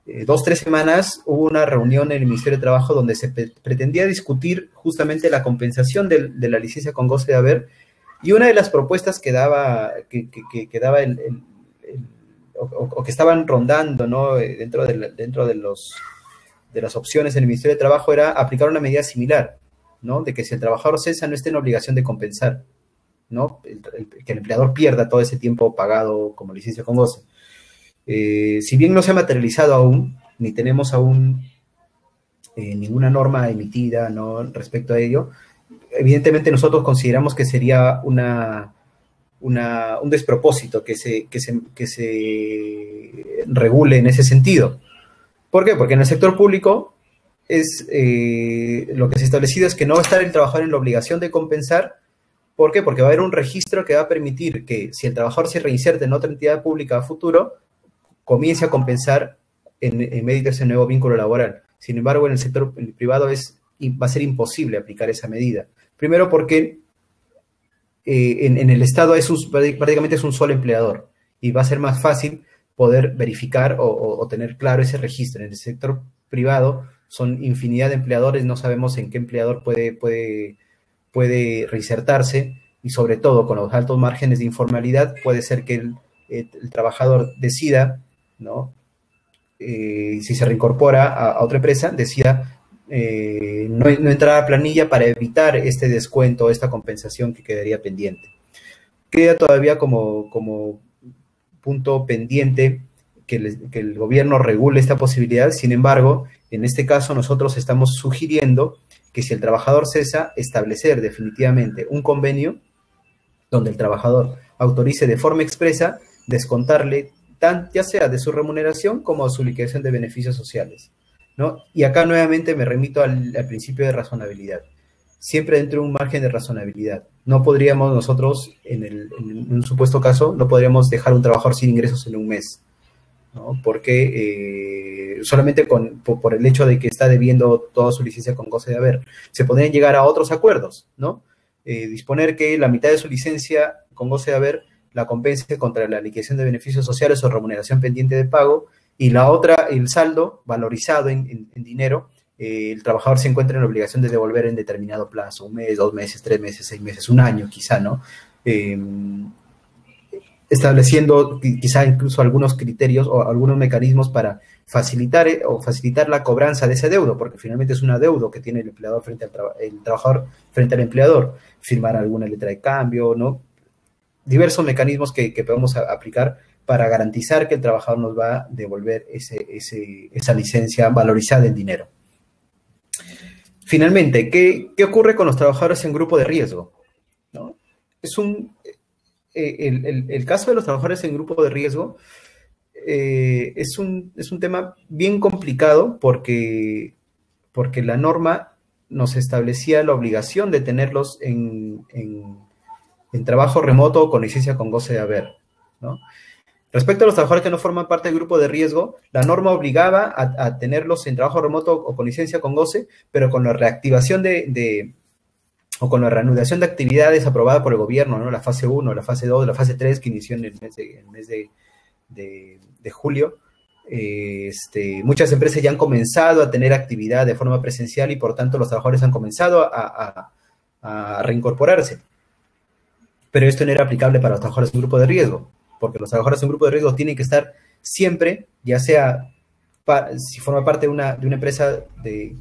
2-3 semanas hubo una reunión en el Ministerio de Trabajo donde se pretendía discutir justamente la compensación de la licencia con goce de haber, y una de las propuestas que daba que estaban rondando, ¿no?, dentro de las opciones en el Ministerio de Trabajo era aplicar una medida similar, ¿no?, de que si el trabajador cesa no esté en obligación de compensar, ¿no?, que el empleador pierda todo ese tiempo pagado como licencia con goce. Si bien no se ha materializado aún, ni tenemos aún ninguna norma emitida, ¿no?, respecto a ello, evidentemente nosotros consideramos que sería un despropósito que se regule en ese sentido. ¿Por qué? Porque en el sector público lo que se ha establecido es que no va a estar el trabajador en la obligación de compensar. ¿Por qué? Porque va a haber un registro que va a permitir que si el trabajador se reinserte en otra entidad pública a futuro, comience a compensar en mérito de ese nuevo vínculo laboral. Sin embargo, en el sector privado va a ser imposible aplicar esa medida. Primero porque en el Estado prácticamente es un solo empleador y va a ser más fácil poder verificar o tener claro ese registro. En el sector privado son infinidad de empleadores, no sabemos en qué empleador puede reinsertarse, y sobre todo con los altos márgenes de informalidad, puede ser que el trabajador decida, ¿no? Si se reincorpora a otra empresa, decida no entrar a planilla para evitar este descuento, esta compensación que quedaría pendiente. Queda todavía como punto pendiente que el gobierno regule esta posibilidad. Sin embargo, en este caso nosotros estamos sugiriendo que si el trabajador cesa, establecer definitivamente un convenio donde el trabajador autorice de forma expresa descontarle ya sea de su remuneración como su liquidación de beneficios sociales, ¿no? Y acá nuevamente me remito al principio de razonabilidad. Siempre dentro de un margen de razonabilidad. No podríamos nosotros, en un supuesto caso, no podríamos dejar un trabajador sin ingresos en un mes, ¿no? Porque solamente por el hecho de que está debiendo toda su licencia con goce de haber, se podrían llegar a otros acuerdos, ¿no? Disponer que la mitad de su licencia con goce de haber la compense contra la liquidación de beneficios sociales o remuneración pendiente de pago, y la otra, el saldo valorizado en dinero, el trabajador se encuentra en la obligación de devolver en determinado plazo, 1 mes, 2 meses, 3 meses, 6 meses, 1 año quizá, ¿no? Estableciendo quizá incluso algunos criterios o algunos mecanismos para facilitar la cobranza de ese adeudo, porque finalmente es un adeudo que tiene el empleador el trabajador frente al empleador, firmar alguna letra de cambio, ¿no? Diversos mecanismos que podemos aplicar para garantizar que el trabajador nos va a devolver esa licencia valorizada en dinero. Finalmente, ¿qué ocurre con los trabajadores en grupo de riesgo? ¿No? El caso de los trabajadores en grupo de riesgo es un tema bien complicado porque la norma nos establecía la obligación de tenerlos en trabajo remoto o con licencia con goce de haber, ¿no? Respecto a los trabajadores que no forman parte del grupo de riesgo, la norma obligaba a tenerlos en trabajo remoto o con licencia con goce, pero con la reactivación o con la reanudación de actividades aprobada por el gobierno, ¿no? La fase 1, la fase 2, la fase 3, que inició en el mes de julio. Muchas empresas ya han comenzado a tener actividad de forma presencial y por tanto los trabajadores han comenzado a reincorporarse. Pero esto no era aplicable para los trabajadores en grupo de riesgo, porque los trabajadores en grupo de riesgo tienen que estar siempre, ya sea si forma parte de una empresa que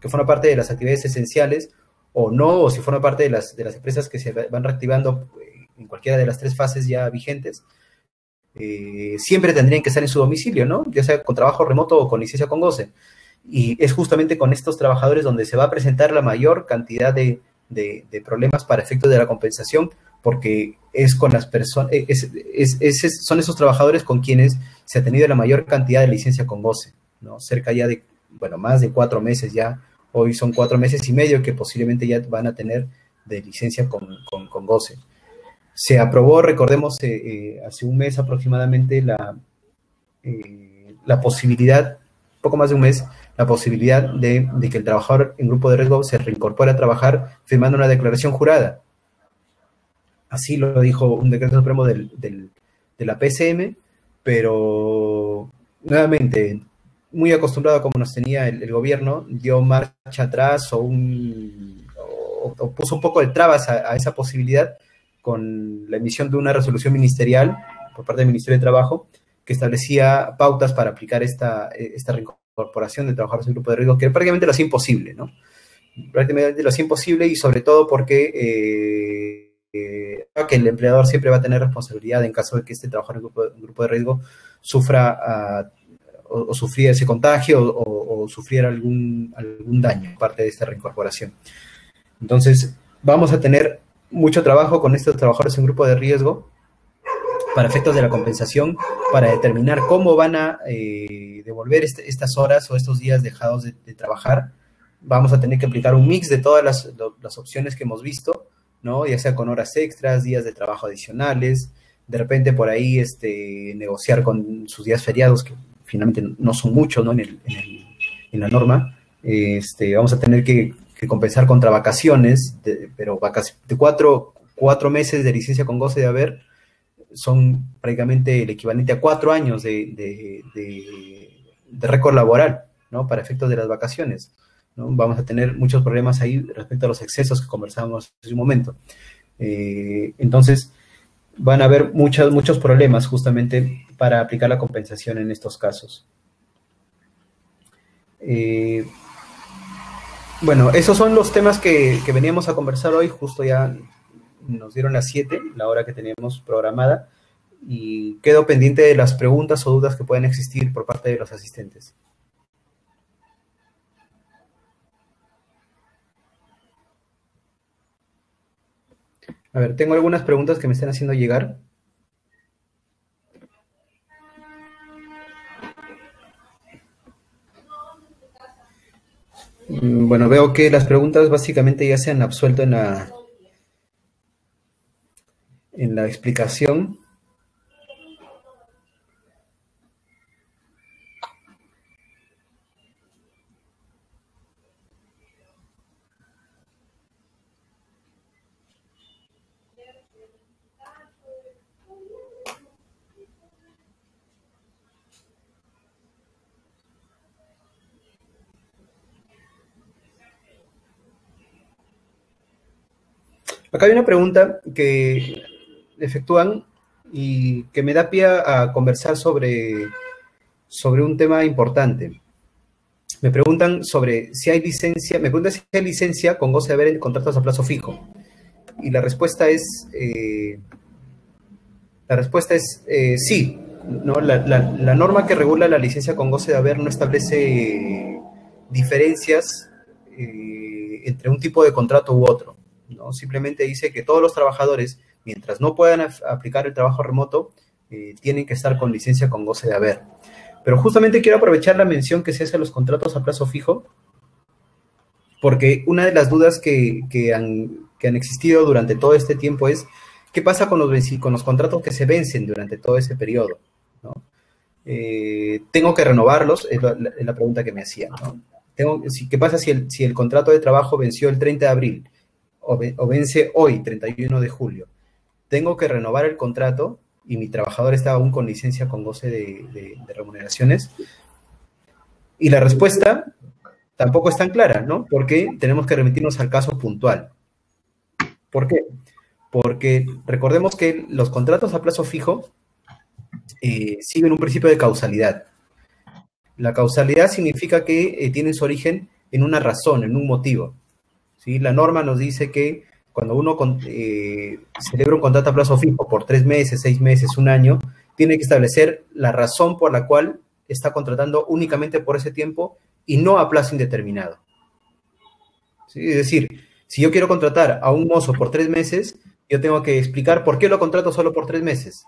forma parte de las actividades esenciales o no, o si forma parte de las empresas que se van reactivando en cualquiera de las 3 fases ya vigentes, siempre tendrían que estar en su domicilio, ¿no? Ya sea con trabajo remoto o con licencia con goce. Y es justamente con estos trabajadores donde se va a presentar la mayor cantidad de problemas para efectos de la compensación, porque es con las personas, son esos trabajadores con quienes se ha tenido la mayor cantidad de licencia con goce, ¿no? Cerca ya de, más de 4 meses ya, hoy son 4 meses y medio que posiblemente ya van a tener de licencia con goce. Se aprobó, recordemos, hace un mes aproximadamente la posibilidad, poco más de un mes, la posibilidad de que el trabajador en grupo de riesgo se reincorpore a trabajar firmando una declaración jurada. Así lo dijo un decreto supremo de la PCM, pero nuevamente, muy acostumbrado como nos tenía el gobierno, dio marcha atrás o puso un poco de trabas a esa posibilidad con la emisión de una resolución ministerial por parte del Ministerio de Trabajo que establecía pautas para aplicar esta reincorporación de trabajadores en grupo de riesgo, que prácticamente lo hacía imposible, ¿no? Prácticamente lo hacía imposible y sobre todo porque que el empleador siempre va a tener responsabilidad en caso de que este trabajador en grupo de riesgo sufra o sufriera ese contagio o sufriera algún daño parte de esta reincorporación. Entonces, vamos a tener mucho trabajo con estos trabajadores en grupo de riesgo para efectos de la compensación, para determinar cómo van a devolver estas horas o estos días dejados de trabajar. Vamos a tener que aplicar un mix de todas las opciones que hemos visto, ¿no? Ya sea con horas extras, días de trabajo adicionales, de repente por ahí negociar con sus días feriados, que finalmente no son muchos, ¿no? en la norma. Vamos a tener que compensar contra vacaciones, pero de 4 meses de licencia con goce de haber son prácticamente el equivalente a 4 años de récord laboral, ¿no? Para efectos de las vacaciones, ¿no? Vamos a tener muchos problemas ahí respecto a los excesos que conversábamos hace un momento. Entonces, van a haber muchos problemas justamente para aplicar la compensación en estos casos. Bueno, esos son los temas que veníamos a conversar hoy. Justo ya nos dieron las 7, la hora que teníamos programada, y quedo pendiente de las preguntas o dudas que puedan existir por parte de los asistentes. A ver, tengo algunas preguntas que me están haciendo llegar. Bueno, veo que las preguntas básicamente ya se han absuelto en la explicación. Acá hay una pregunta que efectúan y que me da pie a conversar sobre un tema importante. Me preguntan sobre si hay licencia, me preguntan si hay licencia con goce de haber en contratos a plazo fijo. Y la respuesta es sí. ¿No? La norma que regula la licencia con goce de haber no establece diferencias entre un tipo de contrato u otro, ¿no? Simplemente dice que todos los trabajadores, mientras no puedan aplicar el trabajo remoto, tienen que estar con licencia con goce de haber. Pero justamente quiero aprovechar la mención que se hace a los contratos a plazo fijo, porque una de las dudas que han existido durante todo este tiempo es ¿qué pasa con los contratos que se vencen durante todo ese periodo, ¿no? ¿Tengo que renovarlos? Es la pregunta que me hacían, ¿no? ¿Qué pasa si el contrato de trabajo venció el 30 de abril o vence hoy, 31 de julio? ¿Tengo que renovar el contrato y mi trabajador está aún con licencia con goce de remuneraciones? Y la respuesta tampoco es tan clara, ¿no? Porque tenemos que remitirnos al caso puntual. ¿Por qué? Porque recordemos que los contratos a plazo fijo siguen un principio de causalidad. La causalidad significa que tienen su origen en una razón, en un motivo, ¿sí? La norma nos dice que cuando uno celebra un contrato a plazo fijo por 3 meses, 6 meses, un año, tiene que establecer la razón por la cual está contratando únicamente por ese tiempo y no a plazo indeterminado, ¿sí? Es decir, si yo quiero contratar a un mozo por 3 meses, yo tengo que explicar por qué lo contrato solo por 3 meses.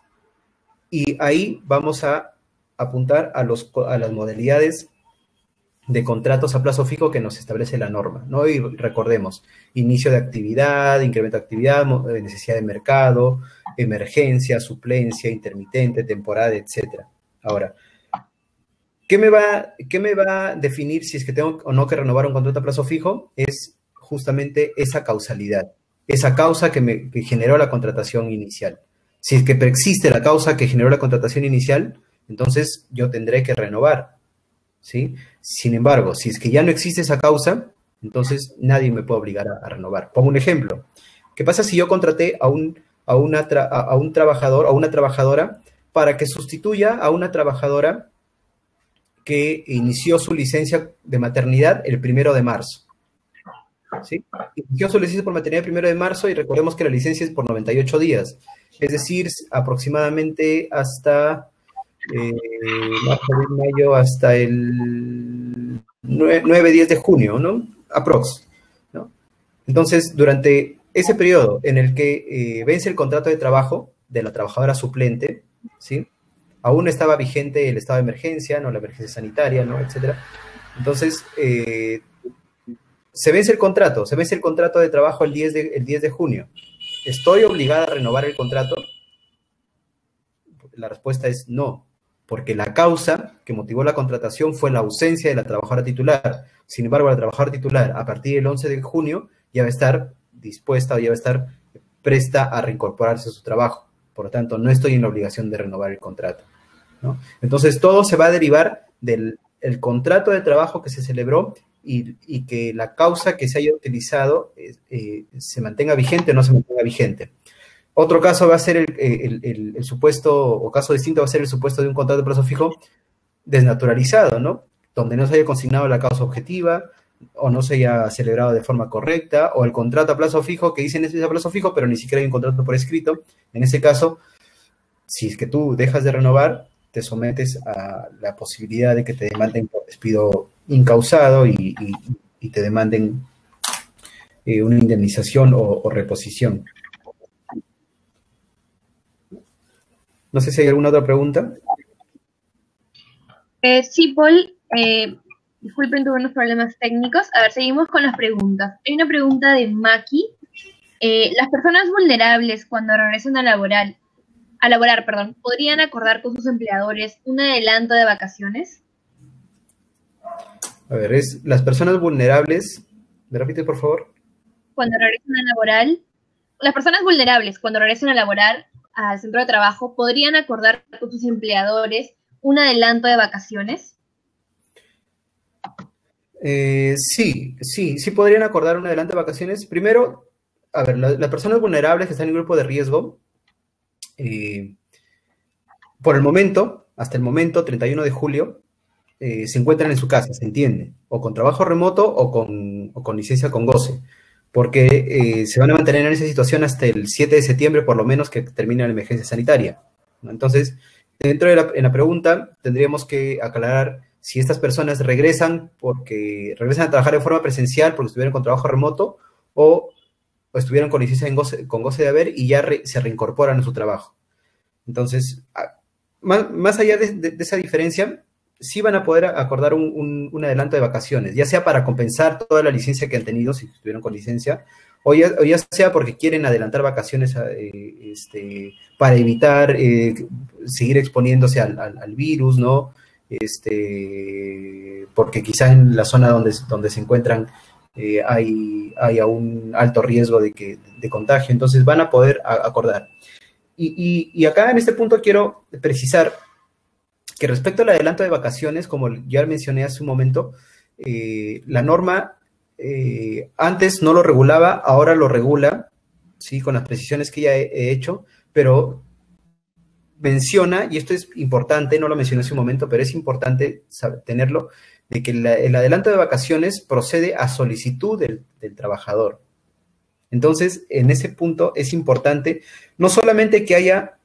Y ahí vamos a apuntar a las modalidades de contratos a plazo fijo que nos establece la norma, ¿no? Y recordemos, inicio de actividad, incremento de actividad, necesidad de mercado, emergencia, suplencia, intermitente, temporada, etc. Ahora, ¿qué me va a definir si es que tengo o no que renovar un contrato a plazo fijo? Es justamente esa causalidad, esa causa que generó la contratación inicial. Si es que persiste la causa que generó la contratación inicial, entonces yo tendré que renovar, ¿sí? Sin embargo, si es que ya no existe esa causa, entonces nadie me puede obligar a renovar. Pongo un ejemplo. ¿Qué pasa si yo contraté a un trabajador o una trabajadora para que sustituya a una trabajadora que inició su licencia de maternidad el 1 de marzo? ¿Sí? Inició su licencia por maternidad el 1 de marzo y recordemos que la licencia es por 98 días, es decir, aproximadamente hasta marzo, abril, mayo, hasta el 9-10 de junio, ¿no? Aprox, ¿no? Entonces, durante ese periodo en el que vence el contrato de trabajo de la trabajadora suplente, ¿sí? Aún estaba vigente el estado de emergencia, ¿no? La emergencia sanitaria, ¿no? Etcétera. Entonces, se vence el contrato de trabajo el 10 de junio. ¿Estoy obligada a renovar el contrato? La respuesta es no, porque la causa que motivó la contratación fue la ausencia de la trabajadora titular. Sin embargo, la trabajadora titular, a partir del 11 de junio, ya va a estar dispuesta o ya va a estar presta a reincorporarse a su trabajo. Por lo tanto, no estoy en la obligación de renovar el contrato, ¿no? Entonces, todo se va a derivar del contrato de trabajo que se celebró y que la causa que se haya utilizado se mantenga vigente o no se mantenga vigente. Otro caso va a ser el supuesto, o caso distinto va a ser el supuesto de un contrato de plazo fijo desnaturalizado, ¿no? Donde no se haya consignado la causa objetiva, o no se haya celebrado de forma correcta, o el contrato a plazo fijo que dicen es a plazo fijo, pero ni siquiera hay un contrato por escrito. En ese caso, si es que tú dejas de renovar, te sometes a la posibilidad de que te demanden por despido incausado y te demanden una indemnización o reposición. No sé si hay alguna otra pregunta. Sí, Paul. Disculpen, tuve unos problemas técnicos. A ver, seguimos con las preguntas. Hay una pregunta de Maki. Las personas vulnerables cuando regresen a laborar, ¿podrían acordar con sus empleadores un adelanto de vacaciones? A ver, es las personas vulnerables, ¿me repite, por favor? Cuando regresen a laborar, las personas vulnerables cuando regresen a laborar al centro de trabajo, ¿podrían acordar con sus empleadores un adelanto de vacaciones? Sí podrían acordar un adelanto de vacaciones. Primero, a ver, las personas vulnerables que están en grupo de riesgo, por el momento, hasta el momento, 31 de julio, se encuentran en su casa, se entiende, o con trabajo remoto o con licencia con goce, porque se van a mantener en esa situación hasta el 7 de septiembre, por lo menos, que termine la emergencia sanitaria, ¿no? Entonces, dentro de en la pregunta, tendríamos que aclarar si estas personas regresan a trabajar de forma presencial porque estuvieron con trabajo remoto o estuvieron con licencia con goce de haber y ya se reincorporan a su trabajo. Entonces, más allá de esa diferencia, sí van a poder acordar un adelanto de vacaciones, ya sea para compensar toda la licencia que han tenido, si estuvieron con licencia, o ya sea porque quieren adelantar vacaciones para evitar seguir exponiéndose al virus, ¿no? Porque quizá en la zona donde se encuentran hay aún alto riesgo de contagio, entonces van a poder acordar. Y acá en este punto quiero precisar que respecto al adelanto de vacaciones, como ya mencioné hace un momento, la norma antes no lo regulaba, ahora lo regula, ¿sí? Con las precisiones que ya he hecho, pero menciona, y esto es importante, no lo mencioné hace un momento, pero es importante tenerlo, de que el adelanto de vacaciones procede a solicitud del trabajador. Entonces, en ese punto es importante no solamente que haya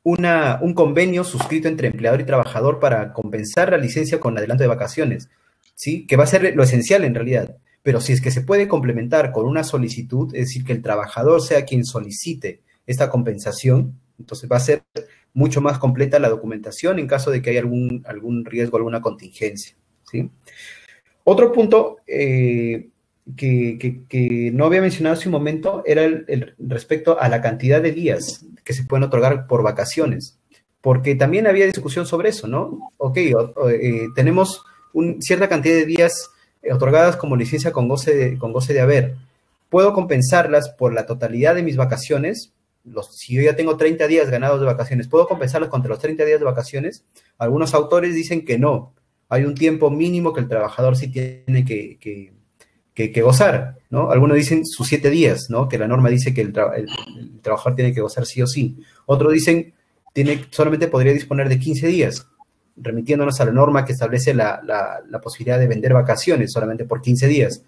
un convenio suscrito entre empleador y trabajador para compensar la licencia con adelanto de vacaciones, ¿sí? Que va a ser lo esencial en realidad, pero si es que se puede complementar con una solicitud, es decir, que el trabajador sea quien solicite esta compensación, entonces va a ser mucho más completa la documentación en caso de que haya algún riesgo, alguna contingencia, ¿sí? Otro punto que no había mencionado hace un momento era el respecto a la cantidad de días que se pueden otorgar por vacaciones, porque también había discusión sobre eso, ¿no? Ok, tenemos cierta cantidad de días otorgadas como licencia con goce de haber. ¿Puedo compensarlas por la totalidad de mis vacaciones? Si yo ya tengo 30 días ganados de vacaciones, ¿puedo compensarlos contra los 30 días de vacaciones? Algunos autores dicen que no. Hay un tiempo mínimo que el trabajador sí tiene que gozar, ¿no? Algunos dicen sus 7 días, ¿no? Que la norma dice que el trabajador tiene que gozar sí o sí. Otros dicen solamente podría disponer de 15 días, remitiéndonos a la norma que establece la posibilidad de vender vacaciones solamente por 15 días.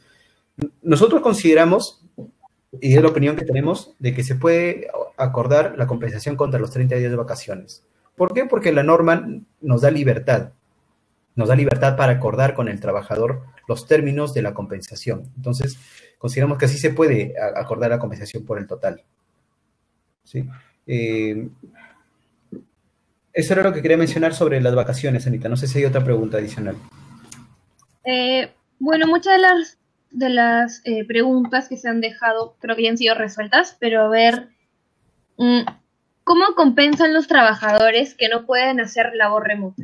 Nosotros consideramos, y es la opinión que tenemos, de que se puede acordar la compensación contra los 30 días de vacaciones. ¿Por qué? Porque la norma nos da libertad para acordar con el trabajador los términos de la compensación. Entonces, consideramos que así se puede acordar la compensación por el total, ¿sí? Eso era lo que quería mencionar sobre las vacaciones, Anita. No sé si hay otra pregunta adicional. Bueno, muchas de las preguntas que se han dejado creo que ya han sido resueltas, pero a ver, ¿cómo compensan los trabajadores que no pueden hacer labor remota?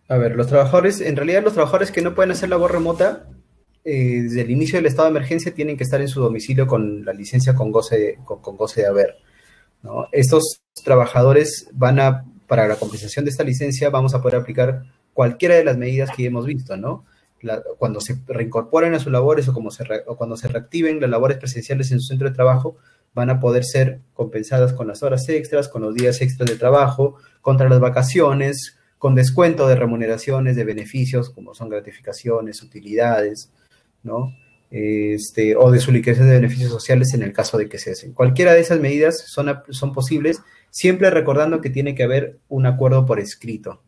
A ver, en realidad los trabajadores que no pueden hacer labor remota, desde el inicio del estado de emergencia tienen que estar en su domicilio con la licencia con goce de haber, ¿no? Estos trabajadores van a para la compensación de esta licencia vamos a poder aplicar cualquiera de las medidas que ya hemos visto, ¿no? Cuando se reincorporen a sus labores o cuando se reactiven las labores presenciales en su centro de trabajo, van a poder ser compensadas con las horas extras, con los días extras de trabajo, contra las vacaciones, con descuento de remuneraciones, de beneficios, como son gratificaciones, utilidades, ¿no? O de su liquidación de beneficios sociales en el caso de que cesen. Cualquiera de esas medidas son posibles, siempre recordando que tiene que haber un acuerdo por escrito,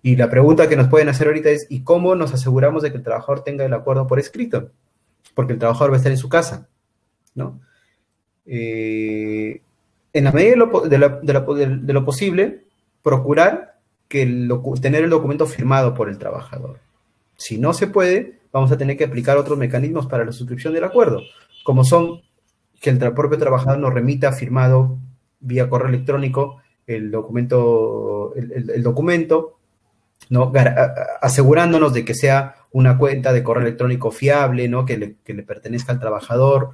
Y la pregunta que nos pueden hacer ahorita es, ¿y cómo nos aseguramos de que el trabajador tenga el acuerdo por escrito? Porque el trabajador va a estar en su casa, ¿no? En la medida de lo posible, procurar tener el documento firmado por el trabajador. Si no se puede, vamos a tener que aplicar otros mecanismos para la suscripción del acuerdo, como son que el propio trabajador nos remita firmado vía correo electrónico el documento, ¿no? Asegurándonos de que sea una cuenta de correo electrónico fiable, ¿no? Que le pertenezca al trabajador,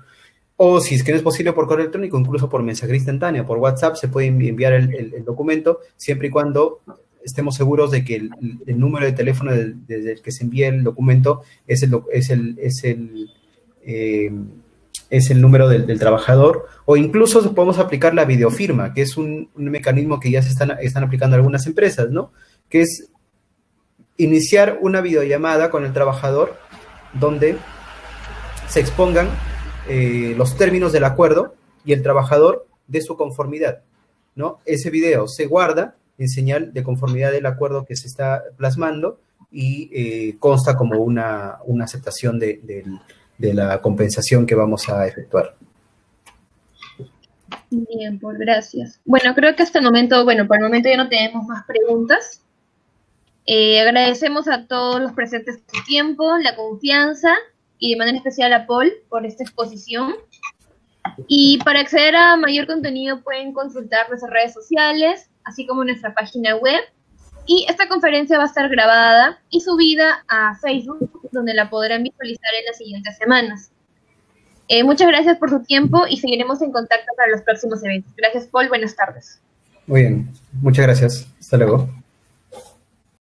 o si es que no es posible por correo electrónico, incluso por mensajería instantánea, por WhatsApp se puede enviar el documento, siempre y cuando estemos seguros de que el número de teléfono desde el que se envía el documento es el número del trabajador, o incluso podemos aplicar la videofirma, que es un mecanismo que ya se están aplicando algunas empresas, ¿no? Que es iniciar una videollamada con el trabajador donde se expongan los términos del acuerdo y el trabajador de su conformidad, ¿no? Ese video se guarda en señal de conformidad del acuerdo que se está plasmando y consta como una aceptación de la compensación que vamos a efectuar. Bien, pues gracias. Bueno, creo que hasta el momento, por el momento ya no tenemos más preguntas. Agradecemos a todos los presentes su tiempo, la confianza y de manera especial a Paul por esta exposición. Y para acceder a mayor contenido pueden consultar nuestras redes sociales, así como nuestra página web. Y esta conferencia va a estar grabada y subida a Facebook, donde la podrán visualizar en las siguientes semanas. Muchas gracias por su tiempo y seguiremos en contacto para los próximos eventos. Gracias, Paul. Buenas tardes. Muy bien. Muchas gracias. Hasta luego.